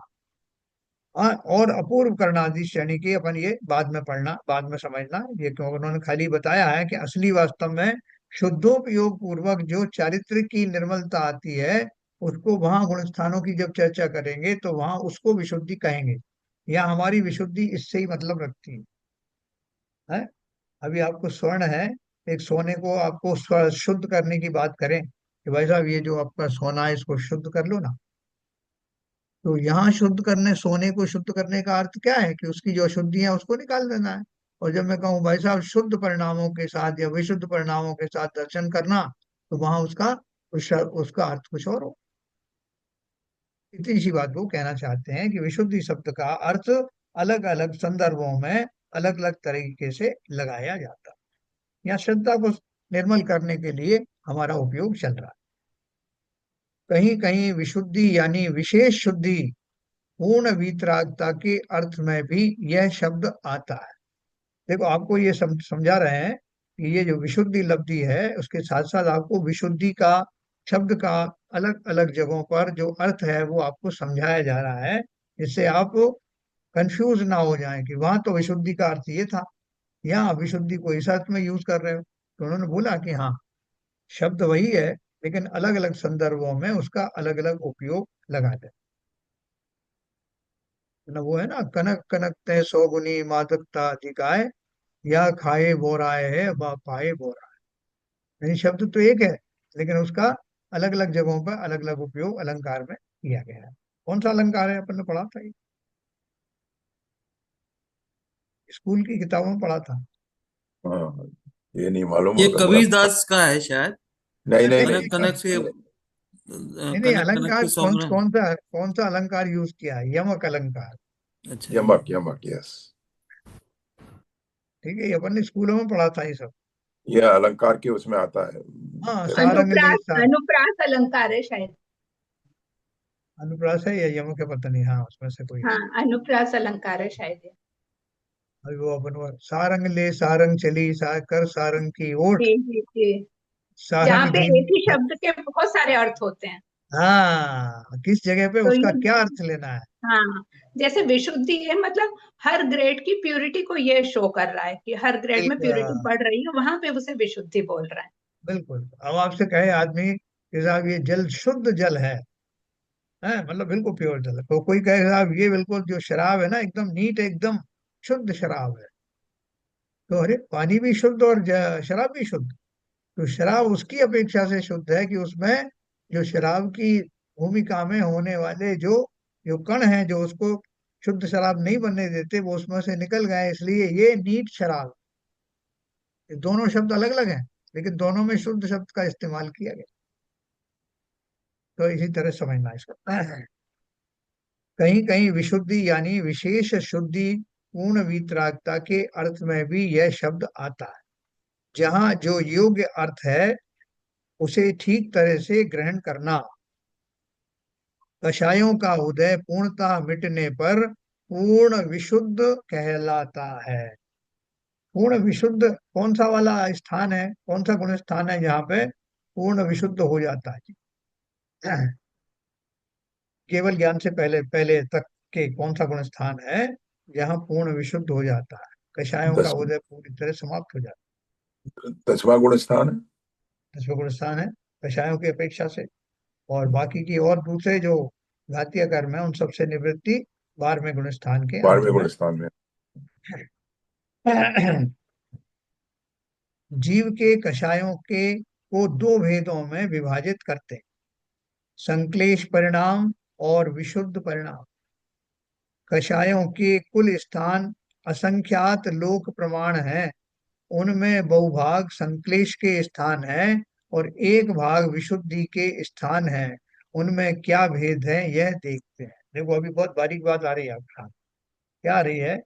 हाँ, और अपूर्व करणादि श्रेणी की अपन ये बाद में पढ़ना, बाद में समझना, ये क्योंकि उन्होंने खाली बताया है कि असली वास्तव में शुद्धोपयोग पूर्वक जो चारित्र की निर्मलता आती है, उसको वहां गुण स्थानों की जब चर्चा करेंगे तो वहां उसको विशुद्धि कहेंगे। या हमारी विशुद्धि इससे ही मतलब रखती है। अभी आपको स्वर्ण है, एक सोने को आपको शुद्ध करने की बात करें कि भाई साहब ये जो आपका सोना है इसको शुद्ध कर लो ना, तो यहाँ शुद्ध करने, सोने को शुद्ध करने का अर्थ क्या है कि उसकी जो अशुद्धियां उसको निकाल देना है। और जब मैं कहूँ भाई साहब शुद्ध परिणामों के साथ या विशुद्ध परिणामों के साथ दर्शन करना, तो वहां उसका अर्थ कुछ और हो। इतनी सी बात वो कहना चाहते हैं कि विशुद्धि शब्द का अर्थ अलग अलग संदर्भों में अलग अलग तरीके से लगाया जाता है। यहाँ श्रद्धा को निर्मल करने के लिए हमारा उपयोग चल रहा है। कहीं कहीं विशुद्धि यानी विशेष शुद्धि, पूर्ण वीतरागता के अर्थ में भी यह शब्द आता है। देखो, आपको ये समझा रहे हैं कि ये जो विशुद्धि लब्धि है उसके साथ साथ आपको विशुद्धि का शब्द का अलग अलग जगहों पर जो अर्थ है वो आपको समझाया जा रहा है, जिससे आप कंफ्यूज ना हो जाएं कि वहां तो विशुद्धि का अर्थ ये था, यहाँ विशुद्धि को इस अर्थ में यूज कर रहे हो। तो उन्होंने बोला कि हाँ, शब्द वही है लेकिन अलग अलग संदर्भों में उसका अलग अलग उपयोग लगा दे ना। वो है ना, कनक कनक तय सौगुनी मादकता अधिकाय, या खाए बोराए है व पाए बोरा। यानी शब्द तो एक है लेकिन उसका अलग अलग जगहों पर अलग अलग उपयोग अलंकार में किया गया है। कौन सा अलंकार है अपन ने पढ़ा था ये, स्कूल की किताबों में पढ़ा था। हाँ, ये नहीं मालूम, ये अगर कबीर मतलब दास का है शायद। नहीं नहीं नहीं कनक नहीं। कनक से नहीं नहीं, कनक कनक अलंकार की सॉन्ग ना। कौन सा अलंकार यूज किया है, यमक अलंकार। अच्छा ये। यमक यमक, यस। ठीक है, ये अपन ने स्कूलों में पढ़ा था ये सब। ये अलंकार के उसमें आता है। हाँ, टेबल। सारंग ले अनुप्रास अनुप्रास अलंकार है शायद। अनुप्रास है या यमक है पता नहीं, हाँ उसमें से कोई है। हाँ, अनुप्रास अलंकार है शायद ये। अभी वो अपन वो सारंग ले सारंग चली कर सारंग की ओट, जी जी जी। जहाँ सारंग पे जी। एक ही शब्द के बहुत सारे अर्थ होते हैं। हाँ, किस जगह पे तो उसका ये, क्या अर्थ लेना है। हाँ, जैसे विशुद्धि है मतलब हर ग्रेड की प्यूरिटी को ये शो कर रहा है कि हर ग्रेड में बिल्कुल, प्यूरिटी बढ़ रही है, वहां पे उसे विशुद्धि बोल रहा है। बिल्कुल। अब आपसे कहे आदमी कि साहब ये जल शुद्ध जल है मतलब बिल्कुल प्योर जल है, तो कोई कहे साहब ये बिल्कुल जो शराब है ना एकदम नीट, एकदम शुद्ध शराब है, तो अरे पानी भी शुद्ध और शराब भी शुद्ध। तो शराब उसकी अपेक्षा से शुद्ध है कि उसमें जो शराब की भूमिका में होने वाले जो जो कण हैं जो उसको शुद्ध शराब नहीं बनने देते वो उसमें से निकल गए, इसलिए ये नीट शराब। ये दोनों शब्द अलग अलग हैं लेकिन दोनों में शुद्ध शब्द का इस्तेमाल किया गया। तो इसी तरह समझना इसको। कहीं कहीं विशुद्धि यानी विशेष शुद्धि, पूर्ण वीतरागता के अर्थ में भी यह शब्द आता है। जहाँ जो योग्य अर्थ है उसे ठीक तरह से ग्रहण करना। कषायों का उदय पूर्णतः मिटने पर पूर्ण विशुद्ध कहलाता है। पूर्ण विशुद्ध कौन सा वाला स्थान है, कौन सा गुण स्थान है जहाँ पे पूर्ण विशुद्ध हो जाता है? केवल ज्ञान से पहले पहले तक के कौन सा गुण स्थान है जहाँ पूर्ण विशुद्ध हो जाता है, कषायों का दस उदय पूरी तरह समाप्त हो जाता 10वां गुण स्थान है। है? 10वां गुण स्थान है कषायों की अपेक्षा से। और बाकी की और दूसरे जो घातीय कर्म है उन सबसे निवृत्ति 12वें गुण स्थान के अंत 12वें में। गुण स्थान में। जीव के कषायों के को दो भेदों में विभाजित करते हैं, संक्लेश परिणाम और विशुद्ध परिणाम। कषायों के कुल स्थान असंख्यात लोक प्रमाण हैं, उनमें बहुभाग संक्लेश के स्थान है और एक भाग विशुद्धि के स्थान है। उनमें क्या भेद है यह देखते हैं। देखो अभी बहुत बारीक बात आ रही है आपके साथ। क्या आ रही है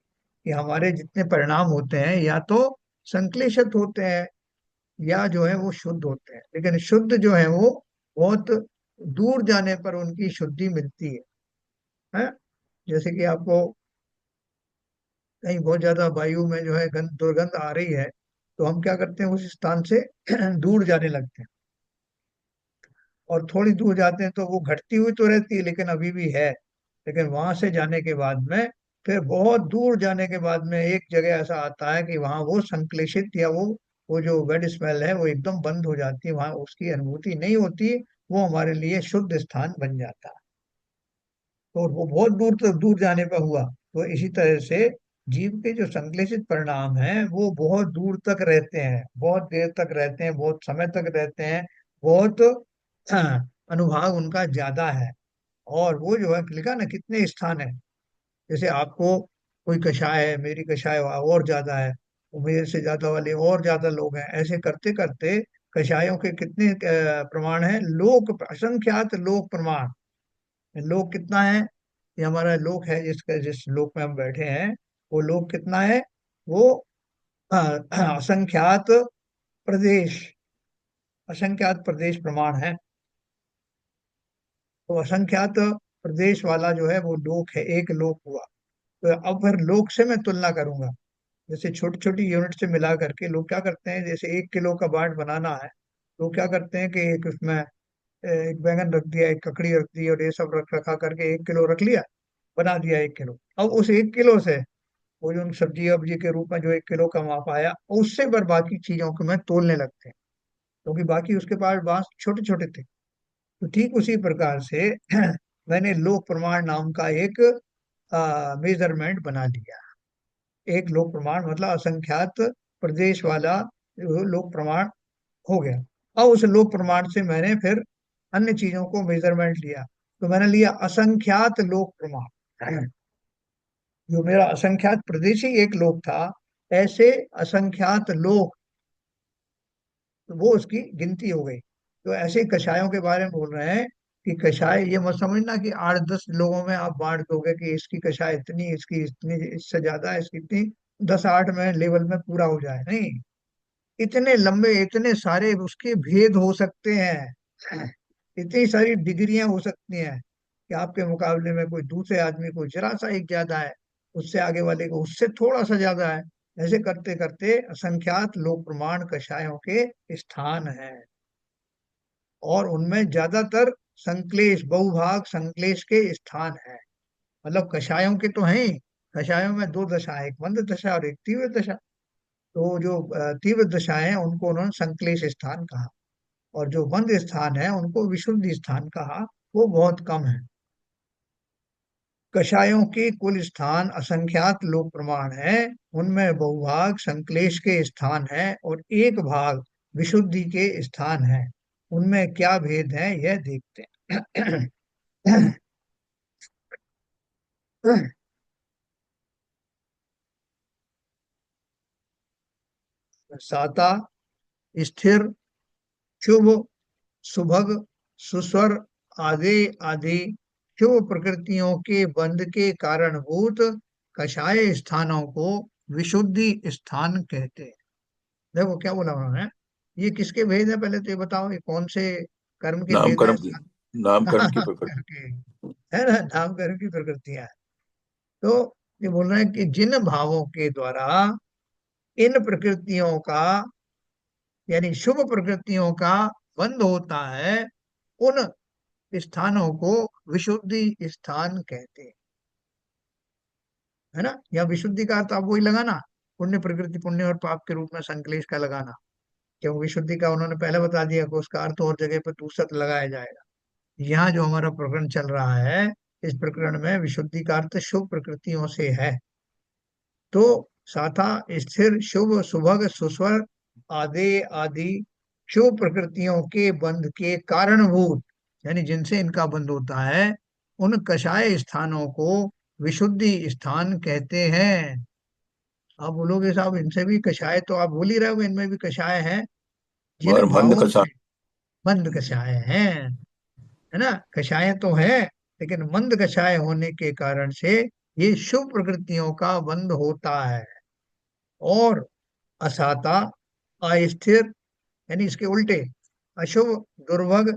कि हमारे जितने परिणाम होते हैं या तो संक्लेशित होते हैं या जो है वो शुद्ध होते हैं, लेकिन शुद्ध जो है वो बहुत दूर जाने पर उनकी शुद्धि मिलती है? जैसे कि आपको कहीं बहुत ज्यादा वायु में जो है दुर्गंध आ रही है, तो हम क्या करते हैं उस स्थान से दूर जाने लगते हैं, और थोड़ी दूर जाते हैं तो वो घटती हुई तो रहती है लेकिन अभी भी है। लेकिन वहां से जाने के बाद में फिर बहुत दूर जाने के बाद में एक जगह ऐसा आता है कि वहां वो संक्लेशित या वो जो बैड स्मेल है वो एकदम बंद हो जाती है, वहां उसकी अनुभूति नहीं होती। वो हमारे लिए शुद्ध स्थान बन जाता है। तो वो बहुत दूर तक दूर जाने पर हुआ। तो इसी तरह से जीव के जो संश्लेषित परिणाम हैं वो बहुत दूर तक रहते हैं, बहुत देर तक रहते हैं, बहुत समय तक रहते हैं, बहुत अनुभाग उनका ज्यादा है। और वो जो है लिखा ना कितने स्थान है, जैसे आपको कोई कषाय है, मेरी कषाय और ज्यादा है, वो मेरे से ज्यादा वाले और ज्यादा लोग हैं, ऐसे करते करते कषायों के कितने प्रमाण हैं, लोक असंख्यात लोक प्रमाण। लोक कितना है? ये हमारा लोक है, जिस लोक में हम बैठे हैं वो लोक कितना है? वो असंख्यात प्रदेश, असंख्यात प्रदेश प्रमाण है। तो असंख्यात प्रदेश वाला जो है वो लोक है, एक लोक हुआ। तो अब फिर लोक से मैं तुलना करूंगा, जैसे छोटी छोटी यूनिट से मिला करके लोग क्या करते हैं, जैसे 1 किलो का बाट बनाना है तो क्या करते हैं कि एक उसमें एक बैंगन रख दिया, एक ककड़ी रख दी और ये सब रख रखा करके 1 किलो रख लिया, बना दिया 1 किलो। अब उस 1 किलो से वो जो सब्जी वब्जी के रूप में जो 1 किलो का माप आया उससे पर बाकी चीजों को मैं तोलने लगते हैं, क्योंकि बाकी उसके पास बांस छोटे छोटे थे। तो ठीक उसी प्रकार से मैंने लोक प्रमाण नाम का एक मेजरमेंट बना लिया। एक लोक प्रमाण मतलब असंख्यात प्रदेश वाला जो लोक प्रमाण हो गया। अब उस लोक प्रमाण से मैंने फिर अन्य चीजों को मेजरमेंट लिया, तो मैंने लिया असंख्यात लोक प्रमाण। जो मेरा असंख्यात प्रदेश ही एक लोक था, ऐसे असंख्यात लोक, तो वो उसकी गिनती हो गई। तो ऐसे कषायों के बारे में बोल रहे हैं कि कषाय ये मत समझना कि 8-10 लोगों में आप बांट दोगे कि इसकी कषाय इतनी, इसकी इतनी, इससे ज्यादा, इसकी इतनी, 10-8 में लेवल में पूरा हो जाए, नहीं। इतने लंबे, इतने सारे उसके भेद हो सकते हैं, इतनी सारी डिग्रियां हो सकती हैं कि आपके मुकाबले में कोई दूसरे आदमी को जरा सा एक ज्यादा है, उससे आगे वाले को उससे थोड़ा सा ज्यादा है। ऐसे करते करते असंख्यात लोक प्रमाण कषायों के स्थान हैं, और उनमें ज्यादातर संक्लेश, बहुभाग संक्लेश के स्थान है। मतलब कषायों के तो हैं ही, कषायों में दो दशा है, एक मंद दशा और एक तीव्र दशा। तो जो तीव्र दशाएं हैं उनको उन्होंने संक्लेश स्थान कहा, और जो मंद स्थान है उनको विशुद्ध स्थान कहा, वो बहुत कम है। कषायों के कुल स्थान असंख्यात लोक प्रमाण है, उनमें बहुभाग संक्लेश के स्थान है और एक भाग विशुद्धि के स्थान है। उनमें क्या भेद है यह देखते हैं। साता, स्थिर, शुभ, सुभग, सुस्वर आदि आदि शुभ प्रकृतियों के बंध के कारणभूत कषाय स्थानों को विशुद्धि स्थान कहते हैं। देखो क्या बोला उन्होंने, ये किसके भेद है पहले तो ये बताओ, ये कौन से कर्म के भेद है? नामकरण की, नामकरण की प्रकृति। करके है ना, नाम कर्म की प्रकृतियां हैं। तो ये बोल रहे हैं कि जिन भावों के द्वारा इन प्रकृतियों का यानी शुभ प्रकृतियों का बंध होता है, उन स्थानों को विशुद्धि स्थान कहते हैं। है ना, या विशुद्धि का अर्थ आप वही लगाना, पुण्य प्रकृति, पुण्य और पाप के रूप में संकलेश का लगाना, क्योंकि विशुद्धि का उन्होंने पहले बता दिया कि उसका अर्थ और जगह पर दूसरा लगाया जाएगा। यहाँ जो हमारा प्रकरण चल रहा है, इस प्रकरण में विशुद्धि का अर्थ शुभ प्रकृतियों से है। तो साथा स्थिर शुभ सुभग सुस्वर आदि आदि शुभ प्रकृतियों के बंध के कारणभूत, यानी जिनसे इनका बंध होता है, उन कषाय स्थानों को विशुद्धि स्थान कहते हैं। आप बोलोगे साहब इनसे भी कषाय, तो आप भूल ही रहे हो, इनमें भी कषाय है। जिन मगर मंद भावों कषाय। से मंद कषाय हैं, है ना, कषाय तो है, लेकिन मंद कषाय होने के कारण से ये शुभ प्रकृतियों का बंध होता है। और असाता अस्थिर, यानी इसके उल्टे, अशुभ दुर्भग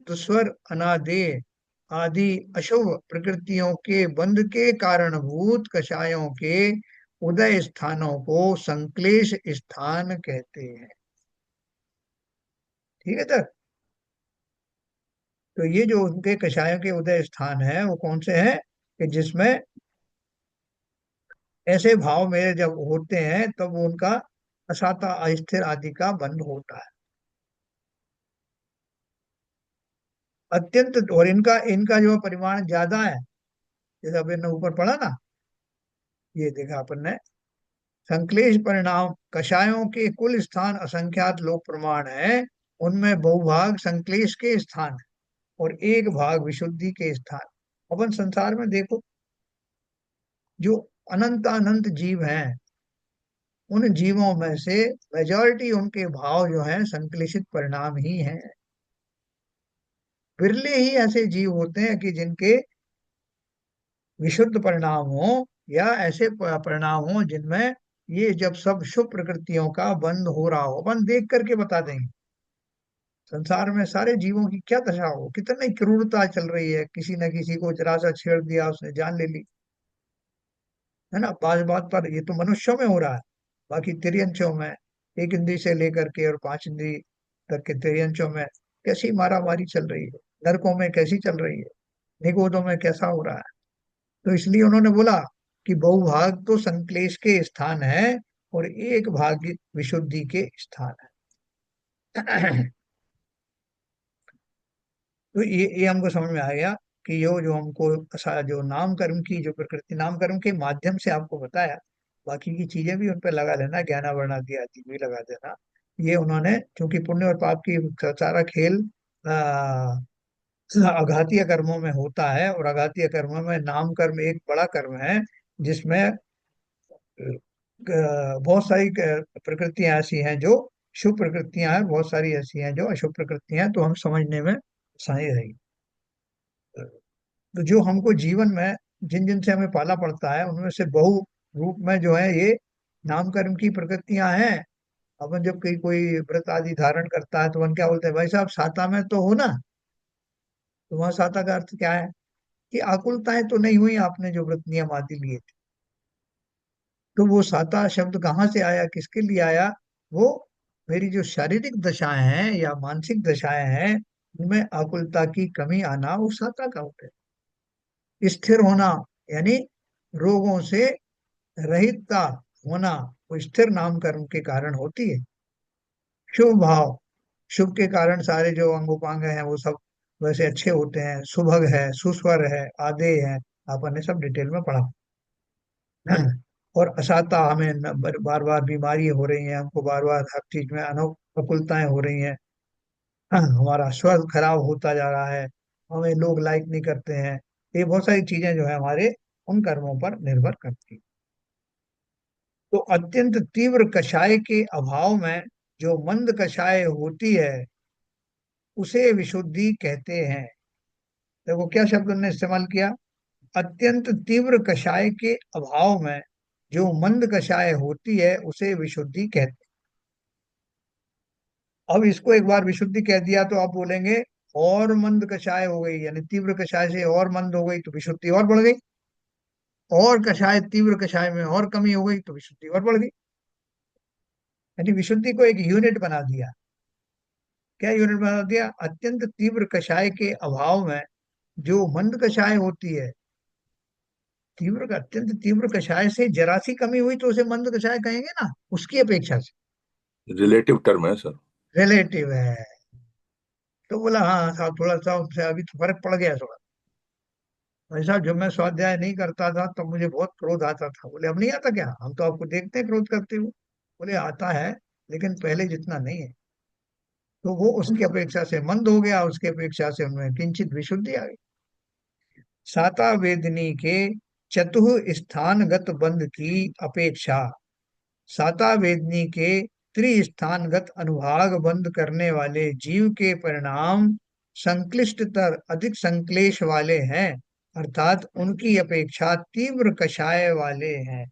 दुस्वर अनादेय आदि अशुभ प्रकृतियों के बंध के कारणभूत कषायों के उदय स्थानों को संक्लेश स्थान कहते हैं। ठीक है सर। तो ये जो उनके कषायों के उदय स्थान है वो कौन से हैं, कि जिसमें ऐसे भाव मेरे जब होते हैं तब वो उनका असाता अस्थिर आदि का बंध होता है अत्यंत। और इनका इनका जो परिमाण ज्यादा है, जैसे अपन ने ऊपर पढ़ा ना, ये देखा अपन ने, संक्लेश परिणाम कषायों के कुल स्थान असंख्यात लोक प्रमाण है, उनमें बहुभाग संक्लेश के स्थान है और एक भाग विशुद्धि के स्थान। अपन संसार में देखो, जो अनंत अनंत जीव हैं, उन जीवों में से मेजॉरिटी उनके भाव जो हैं संक्लेशित परिणाम ही हैं। बिरले ही ऐसे जीव होते हैं कि जिनके विशुद्ध परिणाम हो, या ऐसे परिणाम हो जिनमें ये जब सब शुभ प्रकृतियों का बंद हो रहा हो। अपन देख करके बता देंगे संसार में सारे जीवों की क्या दशा हो, कितनी क्रूरता चल रही है, किसी न किसी को जरा सा छेड़ दिया उसने जान ले ली। है ना, बात बात पर ये तो मनुष्यों में हो रहा है, बाकी तिर्यंचों में, एक इंद्री से लेकर के और 5 इंद्री तक के तिर्यंचों में कैसी मारा मारी चल रही है, नरकों में कैसी चल रही है, निगोदों में कैसा हो रहा है। तो इसलिए उन्होंने बोला कि बहुभाग तो संक्लेश के स्थान है और एक भाग विशुद्धि के स्थान है। तो ये हमको समझ में आ गया कि यो जो हमको जो नाम कर्म की जो प्रकृति नाम कर्म के माध्यम से आपको बताया, बाकी की चीजें भी उन पर लगा लेना, ज्ञाना वर्णादि आदि भी लगा देना। ये उन्होंने, क्योंकि पुण्य और पाप की सारा खेल आ, आघातीय कर्मों में होता है, और आघातीय कर्मों में नाम कर्म एक बड़ा कर्म है, जिसमें बहुत सारी प्रकृतियां ऐसी हैं जो शुभ प्रकृतियां हैं, बहुत सारी ऐसी हैं जो अशुभ प्रकृतियां हैं, तो हम समझने में सही रहेगी। तो जो हमको जीवन में जिन जिन से हमें पाला पड़ता है, उनमें से बहु रूप में जो है ये नाम कर्म की प्रकृतियां हैं। अपन जब कोई व्रत आदि धारण करता है तो अपन क्या बोलते हैं, भाई साहब साता में तो हो ना। तो वहां साता का अर्थ क्या है, कि आकुलताएं तो नहीं हुई आपने जो व्रत नियम आदि लिए थे। तो वो साता शब्द कहाँ से आया, किसके लिए आया, वो मेरी जो शारीरिक दशाएं हैं या मानसिक दशाएं हैं, उनमें आकुलता की कमी आना, वो साता का होता है। स्थिर होना, यानी रोगों से रहितता होना, वो स्थिर नाम कर्म के कारण होती है। शुभ भाव, शुभ के कारण सारे जो अंगोपांग हैं वो सब वैसे अच्छे होते हैं। सुभग है, सुस्वर है, आदेय है, आपने ने सब डिटेल में पढ़ा। और असाता, हमें बार बार बीमारी हो रही है, हमको बार बार हर चीज में अनुकूलताएं हो रही हैं। हमारा स्वास्थ्य खराब होता जा रहा है, हमें लोग लाइक नहीं करते हैं। ये बहुत सारी चीजें जो है हमारे उन कर्मों पर निर्भर करती हैं। तो अत्यंत तीव्र कषाय के अभाव में जो मंद कषाय होती है, उसे विशुद्धि कहते हैं। देखो क्या शब्द उन्होंने इस्तेमाल किया, अत्यंत तीव्र कषाय के अभाव में जो मंद कषाय होती है उसे विशुद्धि कहते हैं। अब इसको एक बार विशुद्धि कह दिया तो आप बोलेंगे और मंद कषाय हो गई, यानी तीव्र कषाय से और मंद हो गई तो विशुद्धि और बढ़ गई, और कषाय तीव्र कषाय में और कमी हो गई तो विशुद्धि और बढ़ गई। यानी विशुद्धि को एक यूनिट बना दिया। क्या यूनिट बना दिया? अत्यंत तीव्र कषाय के अभाव में जो मंद कषाय होती है, तीव्र अत्यंत तीव्र कषाय से जरा सी कमी हुई तो उसे मंद कषाय कहेंगे ना, उसकी अपेक्षा से। रिलेटिव टर्म है सर। रिलेटिव है। तो बोला हाँ साहब, थोड़ा सा उससे अभी तो फर्क पड़ गया थोड़ा। भाई साहब, जब मैं स्वाध्याय नहीं करता था तब मुझे बहुत क्रोध आता था। बोले अब नहीं आता क्या? हम तो आपको देखते हैं क्रोध करते हुए। बोले आता है, लेकिन पहले जितना नहीं है। तो वो उसकी अपेक्षा से मंद हो गया, उसकी अपेक्षा से उनमें किंचित विशुद्धि आ गई। साता वेदनी के चतुः स्थानगत बंध की अपेक्षा साता वेदनी के त्रिस्थानगत अनुभाग बंद करने वाले जीव के परिणाम संक्लिष्टतर अधिक संक्लेश वाले हैं, अर्थात उनकी अपेक्षा तीव्र कषाय वाले हैं।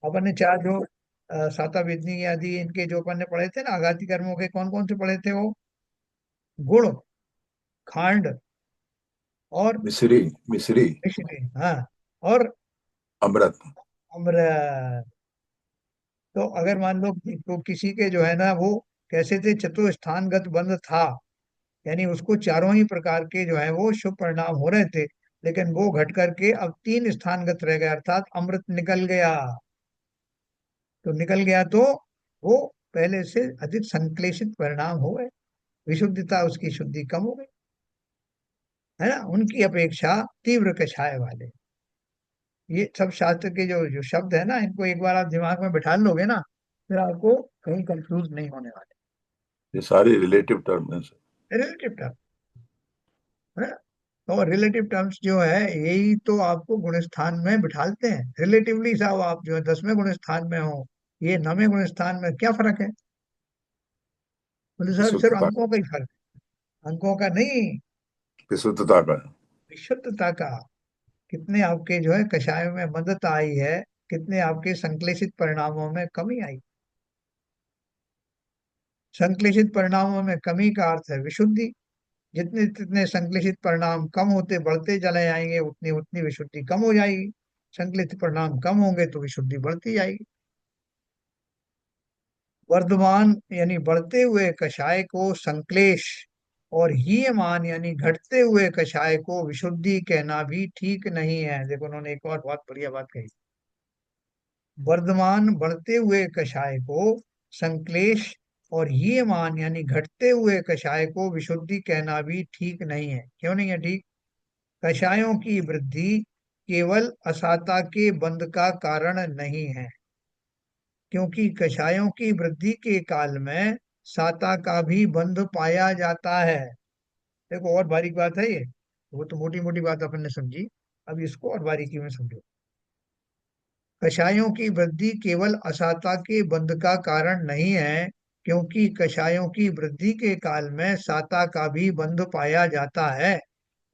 अपन ने चार जो साता वेदनी आदि इनके जो अपन ने पढ़े थे ना, आघाती कर्मों के कौन कौन से पढ़े थे वो? गुण, खांड और मिश्री, मिश्री, मिश्री, हाँ, और अमृत। अमृत। तो अगर मान लो तो किसी के जो है ना वो कैसे थे, चतुस्थानगत बंध था, यानी उसको चारों ही प्रकार के जो है वो शुभ परिणाम हो रहे थे, लेकिन वो घट करके अब तीन स्थानगत रह गया, अर्थात अमृत निकल गया। तो निकल गया तो वो पहले से अधिक संक्लेशित परिणाम हो गए, विशुद्धता उसकी शुद्धि कम हो गई, है ना। उनकी अपेक्षा तीव्र कषाय वाले। ये सब शास्त्र के जो शब्द है ना, इनको एक बार आप दिमाग में बिठा लोगे ना, फिर आपको कहीं कंफ्यूज नहीं होने वाले। ये सारे रिलेटिव टर्म है सर। रिलेटिव टर्म है ना? तो रिलेटिव टर्म्स जो है यही तो आपको गुण स्थान में बिठाते हैं। रिलेटिवली साहब आप जो है 10वें गुण स्थान में हो, ये 9वें गुण स्थान में, क्या फर्क है? बोले सर सिर्फ विशुद्धता, अंकों का ही फर्क है। अंकों का नहीं, विशुद्धता का। विशुद्धता का। कितने आपके जो है कषाय में मदद आई है, कितने आपके संश्लेषित परिणामों में कमी आई। संश्लेषित परिणामों में कमी का अर्थ है विशुद्धि। जितने जितने संश्लेषित परिणाम कम होते बढ़ते चले जाएंगे, उतनी उतनी विशुद्धि कम हो जाएगी। संश्लेषित परिणाम कम होंगे तो विशुद्धि बढ़ती जाएगी। वर्धमान यानी बढ़ते हुए कषाय को संक्लेश, और हीयमान यानी घटते हुए कषाय को विशुद्धि कहना भी ठीक नहीं है। देखो उन्होंने एक और बहुत बढ़िया बात कही। वर्धमान बढ़ते हुए कषाय को संक्लेश, और हीयमान यानी घटते हुए कषाय को विशुद्धि कहना भी ठीक नहीं है। क्यों नहीं है ठीक? कषायों की वृद्धि केवल असाता के बंध का कारण नहीं है, क्योंकि कषायों की वृद्धि के काल में साता का भी बंध पाया जाता है। देखो और बारीक बात है ये, वो तो मोटी मोटी बात अपन ने समझी, अब इसको और बारीकी में समझो। कषायों की वृद्धि केवल असाता के बंध का कारण नहीं है, क्योंकि कषायों की वृद्धि के काल में साता का भी बंध पाया जाता है।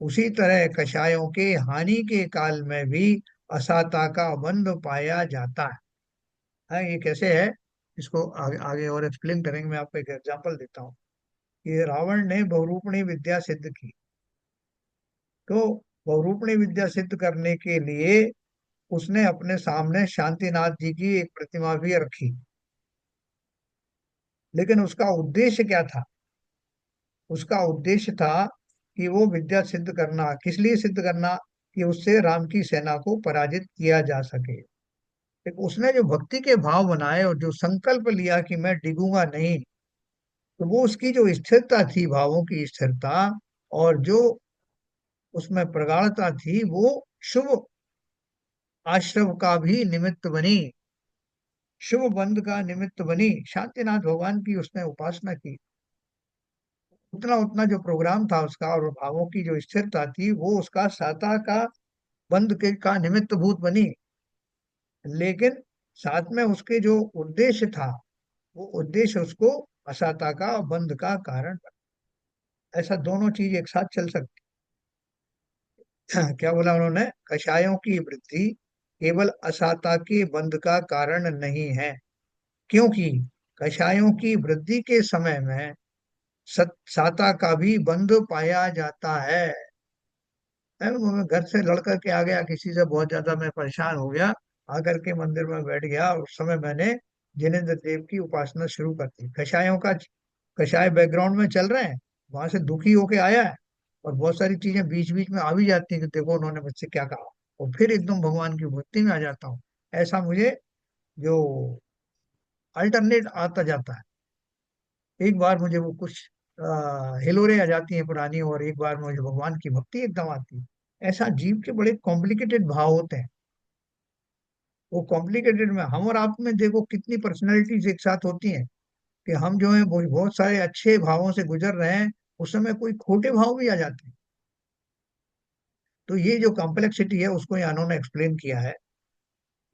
उसी तरह कषायों के हानि के काल में भी असाता का बंध पाया जाता है। ये कैसे है? इसको आगे आगे और एक्सप्लेन करेंगे। मैं आपको एक एग्जांपल देता हूँ। ये रावण ने बहुरूपणी विद्या सिद्ध की, तो बहुरूपणी विद्या सिद्ध करने के लिए उसने अपने सामने शांतिनाथ जी की एक प्रतिमा भी रखी। लेकिन उसका उद्देश्य क्या था? उसका उद्देश्य था कि वो विद्या सिद्ध करना, किस लिए सिद्ध करना? कि उससे राम की सेना को पराजित किया जा सके। एक उसने जो भक्ति के भाव बनाए और जो संकल्प लिया कि मैं डिगूंगा नहीं, तो वो उसकी जो स्थिरता थी, भावों की स्थिरता, और जो उसमें प्रगाढ़ता थी, वो शुभ आश्रव का भी निमित्त बनी, शुभ बंध का निमित्त बनी। शांतिनाथ भगवान की उसने उपासना की। उतना उतना जो प्रोग्राम था उसका और भावों की जो स्थिरता थी, वो उसका साता का बंध के का निमित्त भूत बनी। लेकिन साथ में उसके जो उद्देश्य था, वो उद्देश्य उसको असाता का बंध का कारण बना। ऐसा दोनों चीज एक साथ चल सकती। क्या बोला उन्होंने? कषायों की वृद्धि केवल असाता के बंध का कारण नहीं है, क्योंकि कषायों की वृद्धि के समय में साता का भी बंध पाया जाता है। मैं घर से लड़कर के आ गया, किसी से बहुत ज्यादा मैं परेशान हो गया, आकर के मंदिर में बैठ गया, उस समय मैंने जिनेन्द्र देव की उपासना शुरू कर दी। कषायों का कषाय बैकग्राउंड में चल रहे हैं, वहां से दुखी होके आया है, और बहुत सारी चीजें बीच बीच में आ भी जाती हैं कि देखो उन्होंने मुझसे क्या कहा, और फिर एकदम भगवान की भक्ति में आ जाता हूँ। ऐसा मुझे जो अल्टरनेट आता जाता है, एक बार मुझे वो कुछ हिलोरे आ जाती हैं पुरानी, और एक बार मुझे भगवान की भक्ति एकदम आती है। ऐसा जीव के बड़े कॉम्प्लिकेटेड भाव होते हैं। वो कॉम्प्लिकेटेड में हम और आप में देखो कितनी पर्सनैलिटीज एक साथ होती हैं, कि हम जो है वो बहुत सारे अच्छे भावों से गुजर रहे हैं, उस समय कोई खोटे भाव भी आ जाते हैं। तो ये जो कॉम्प्लेक्सिटी है उसको यानों ने एक्सप्लेन किया है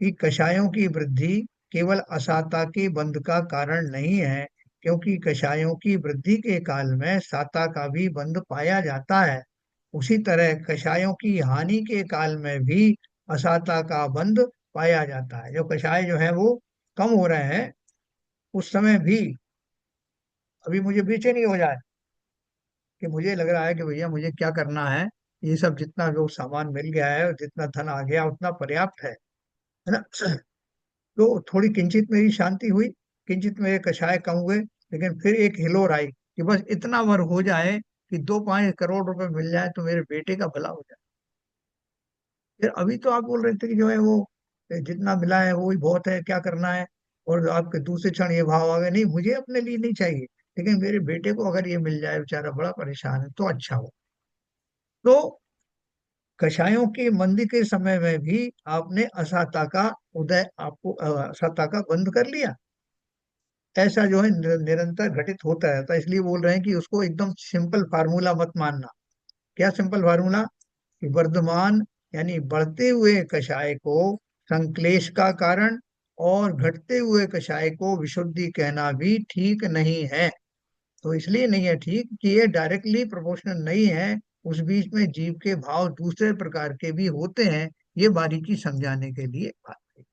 कि कषायों की वृद्धि केवल असाता के बंध का कारण नहीं है, क्योंकि कषायों की वृद्धि के काल में साता का भी बंध पाया जाता है। उसी तरह कषायों की हानि के काल में भी असाता का बंध पाया जाता है। जो कषाय जो है वो कम हो रहे हैं, उस समय भी अभी मुझे बेचैनी हो जाए कि मुझे लग रहा है कि भैया मुझे क्या करना है, ये सब जितना जो सामान मिल गया है और जितना धन आ गया उतना पर्याप्त है ना। तो थोड़ी किंचित मेरी शांति हुई, किंचित मेरे कषाय कम हुए, लेकिन फिर एक हिलोर आई कि बस इतना भर हो जाए कि 2-5 करोड़ रुपए मिल जाए तो मेरे बेटे का भला हो जाए। फिर अभी तो आप बोल रहे थे कि जो है वो जितना मिला है वो ही बहुत है, क्या करना है, और आपके दूसरे क्षण ये भाव आ गए, नहीं मुझे अपने लिए नहीं चाहिए, लेकिन मेरे बेटे को अगर ये मिल जाए, बेचारा बड़ा परेशान है, तो अच्छा हो। तो कषायों के मंदी के समय में भी आपने असाता का उदय, आपको असाता का बंद कर लिया। ऐसा जो है निरंतर घटित होता रहता है, इसलिए बोल रहे हैं कि उसको एकदम सिंपल फार्मूला मत मानना। क्या सिंपल फार्मूला? कि वर्धमान यानी बढ़ते हुए कषाय को संक्लेश का कारण, और घटते हुए कषाय को विशुद्धि कहना भी ठीक नहीं है। तो इसलिए नहीं है ठीक कि ये डायरेक्टली प्रोपोर्शनल नहीं है, उस बीच में जीव के भाव दूसरे प्रकार के भी होते हैं, ये बारीकी समझाने के लिए बात है।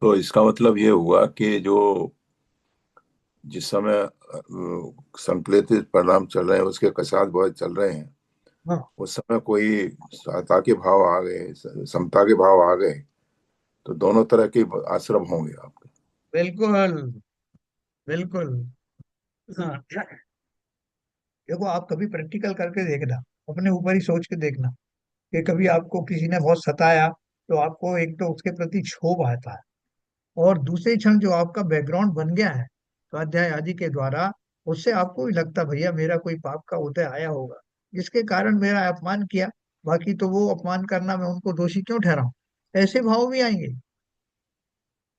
तो इसका मतलब ये हुआ कि जो जिस समय संकलित परिणाम चल रहे हैं, उसके कसात बहुत चल रहे हैं, हाँ उस समय कोई समता के भाव आ गए, समता के भाव आ गए, तो दोनों तरह के आश्रम होंगे आपके। बिल्कुल, बिल्कुल। हाँ, देखो आप कभी प्रैक्टिकल करके देखना, अपने ऊपर ही सोच के देखना, कि कभी आपको किसी ने बहुत सताया, तो आपको एक तो उसके प्रति क्षोभ आता है, और दूसरे क्षण जो आपका बैकग्राउंड बन गया है स्वाध्याय आदि के द्वारा, उससे आपको भी लगता भैया मेरा कोई पाप का उदय आया होगा, जिसके कारण मेरा अपमान किया, बाकी तो वो अपमान करना मैं उनको दोषी क्यों ठहराऊं, ऐसे भाव भी आएंगे।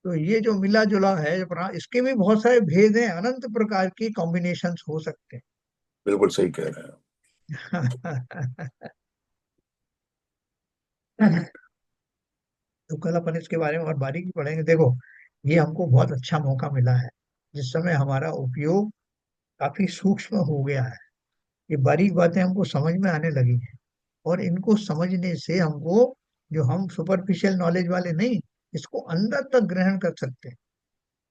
तो ये जो मिला जुला है इसके भी बहुत सारे भेद हैं, अनंत प्रकार की कॉम्बिनेशन हो सकते बिल्कुल सही कह रहे हैं। हैं। तो कल अपन इसके बारे में और बारीकी पढ़ेंगे। देखो ये हमको बहुत अच्छा मौका मिला है, जिस समय हमारा उपयोग काफी सूक्ष्म हो गया है, ये बारीक बातें हमको समझ में आने लगी हैं, और इनको समझने से हमको, जो हम सुपरफिशियल नॉलेज वाले नहीं, इसको अंदर तक ग्रहण कर सकते हैं।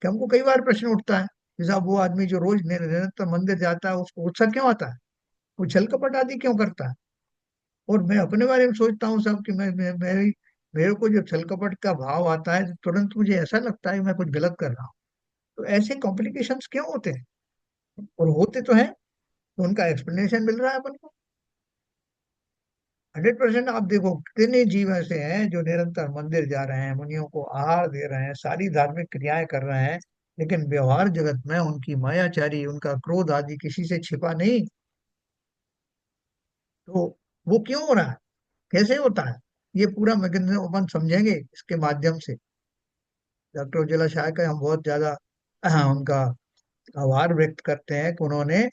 कि हमको कई बार प्रश्न उठता है, जैसा वो आदमी जो रोज निरंतर मंदिर जाता है उसको गुस्सा क्यों आता है, वो छल कपट आदि क्यों करता है। और मैं अपने बारे में सोचता हूँ सब कि मेरे को जब छल कपट का भाव आता है तो तुरंत मुझे ऐसा लगता है कि मैं कुछ गलत कर रहा हूँ। तो ऐसे कॉम्प्लिकेशंस क्यों होते हैं, और होते तो हैं, तो उनका एक्सप्लेनेशन मिल रहा है अपन को। 100% आप देखो कितने जीव ऐसे हैं जो निरंतर मंदिर जा रहे हैं, मुनियों को आहार दे रहे हैं, सारी धार्मिक क्रियाएं कर रहे हैं, लेकिन व्यवहार जगत में उनकी मायाचारी, उनका क्रोध आदि किसी से छिपा नहीं। तो वो क्यों हो रहा है, कैसे होता है, ये पूरा मैकेनिज्म अपन समझेंगे इसके माध्यम से। डॉक्टर उज्ज्वला शाह का हम बहुत ज्यादा उनका आभार व्यक्त करते हैं कि उन्होंने,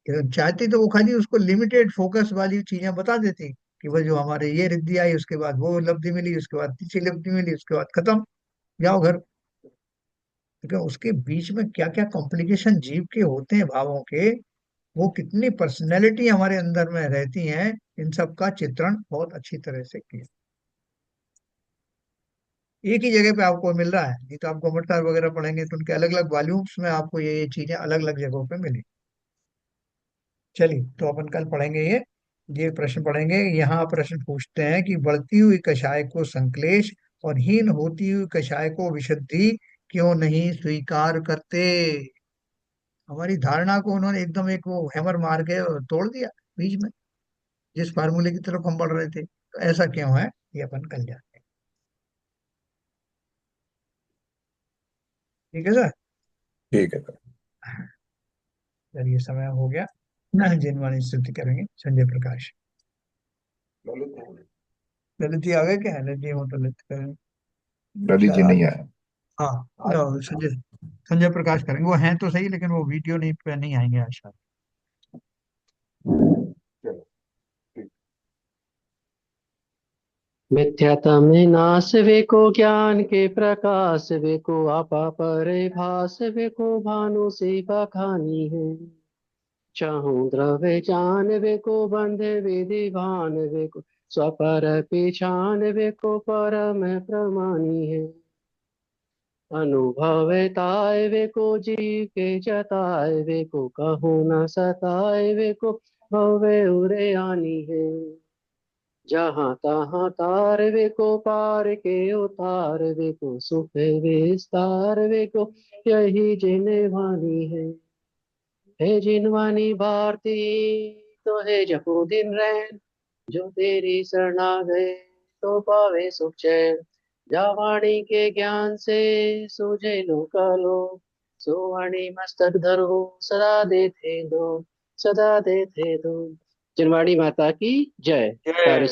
चाहती तो वो खाली उसको लिमिटेड फोकस वाली चीजें बता देती, कि वो जो हमारे ये रिद्धि आई, उसके बाद वो लब्धि मिली, उसके बाद तीसरी लब्धि मिली, उसके बाद खत्म, जाओ घर। लेकिन उसके बीच में क्या क्या कॉम्प्लिकेशन जीव के होते हैं भावों के, वो कितनी पर्सनैलिटी हमारे अंदर में रहती हैं, इन सब का चित्रण बहुत अच्छी तरह से किया। एक ही जगह पे आपको मिल रहा है, नहीं तो आप कॉमेंटार वगैरह पढ़ेंगे तो उनके अलग अलग वॉल्यूम्स में आपको ये चीजें अलग अलग जगहों पे मिली। चलिए तो अपन कल पढ़ेंगे ये प्रश्न पढ़ेंगे। यहाँ प्रश्न पूछते हैं कि बढ़ती हुई कषाय को संक्लेश और हीन होती हुई कषाय को विशुद्धि क्यों नहीं स्वीकार करते। हमारी धारणा को उन्होंने एकदम एक वो हैमर मार के तोड़ दिया बीच में, जिस फार्मूले की तरफ हम बढ़ रहे थे। तो ऐसा क्यों है, ये अपन कल जाते हैं। ठीक है सर। ठीक है सर। चलिए समय हो गया। जिनवाणी स्तुति करेंगे संजय प्रकाश। ललित जी आ गए क्या? ललित जी हो तो ललित करेंगे ललित जी शायद। नहीं आए। हाँ, संजय संजय प्रकाश करेंगे। वो हैं तो सही, लेकिन वो वीडियो नहीं पे नहीं आएंगे आज शायद। चलो ठीक। मिथ्यात्म नाश वेको ज्ञान के प्रकाश वेको आपा परे भास वेको भानु से बखानी है। चाहूं द्रव्य जान वेको बंध विधि भान वेको स्वपर पहचान वेको परम प्रमानी है। अनुभव ताय वेको जीव के जताय वेको कहो न सताय वेको भवे उरे आनी है। जहाँ तहाँ तार वेको पार के उतार वेको सुख विस्तार वेको यही जिने वाणी है जिनवानी भारती तो है जपो दिन रैन जो तेरी शरणा गए तो पावे सुख चैन। जा वाणी के ज्ञान से सूझे लोकालो सो वाणी मस्तक धरो सदा देते दो सदा देते दो। जिनवाणी माता की जय। कार्य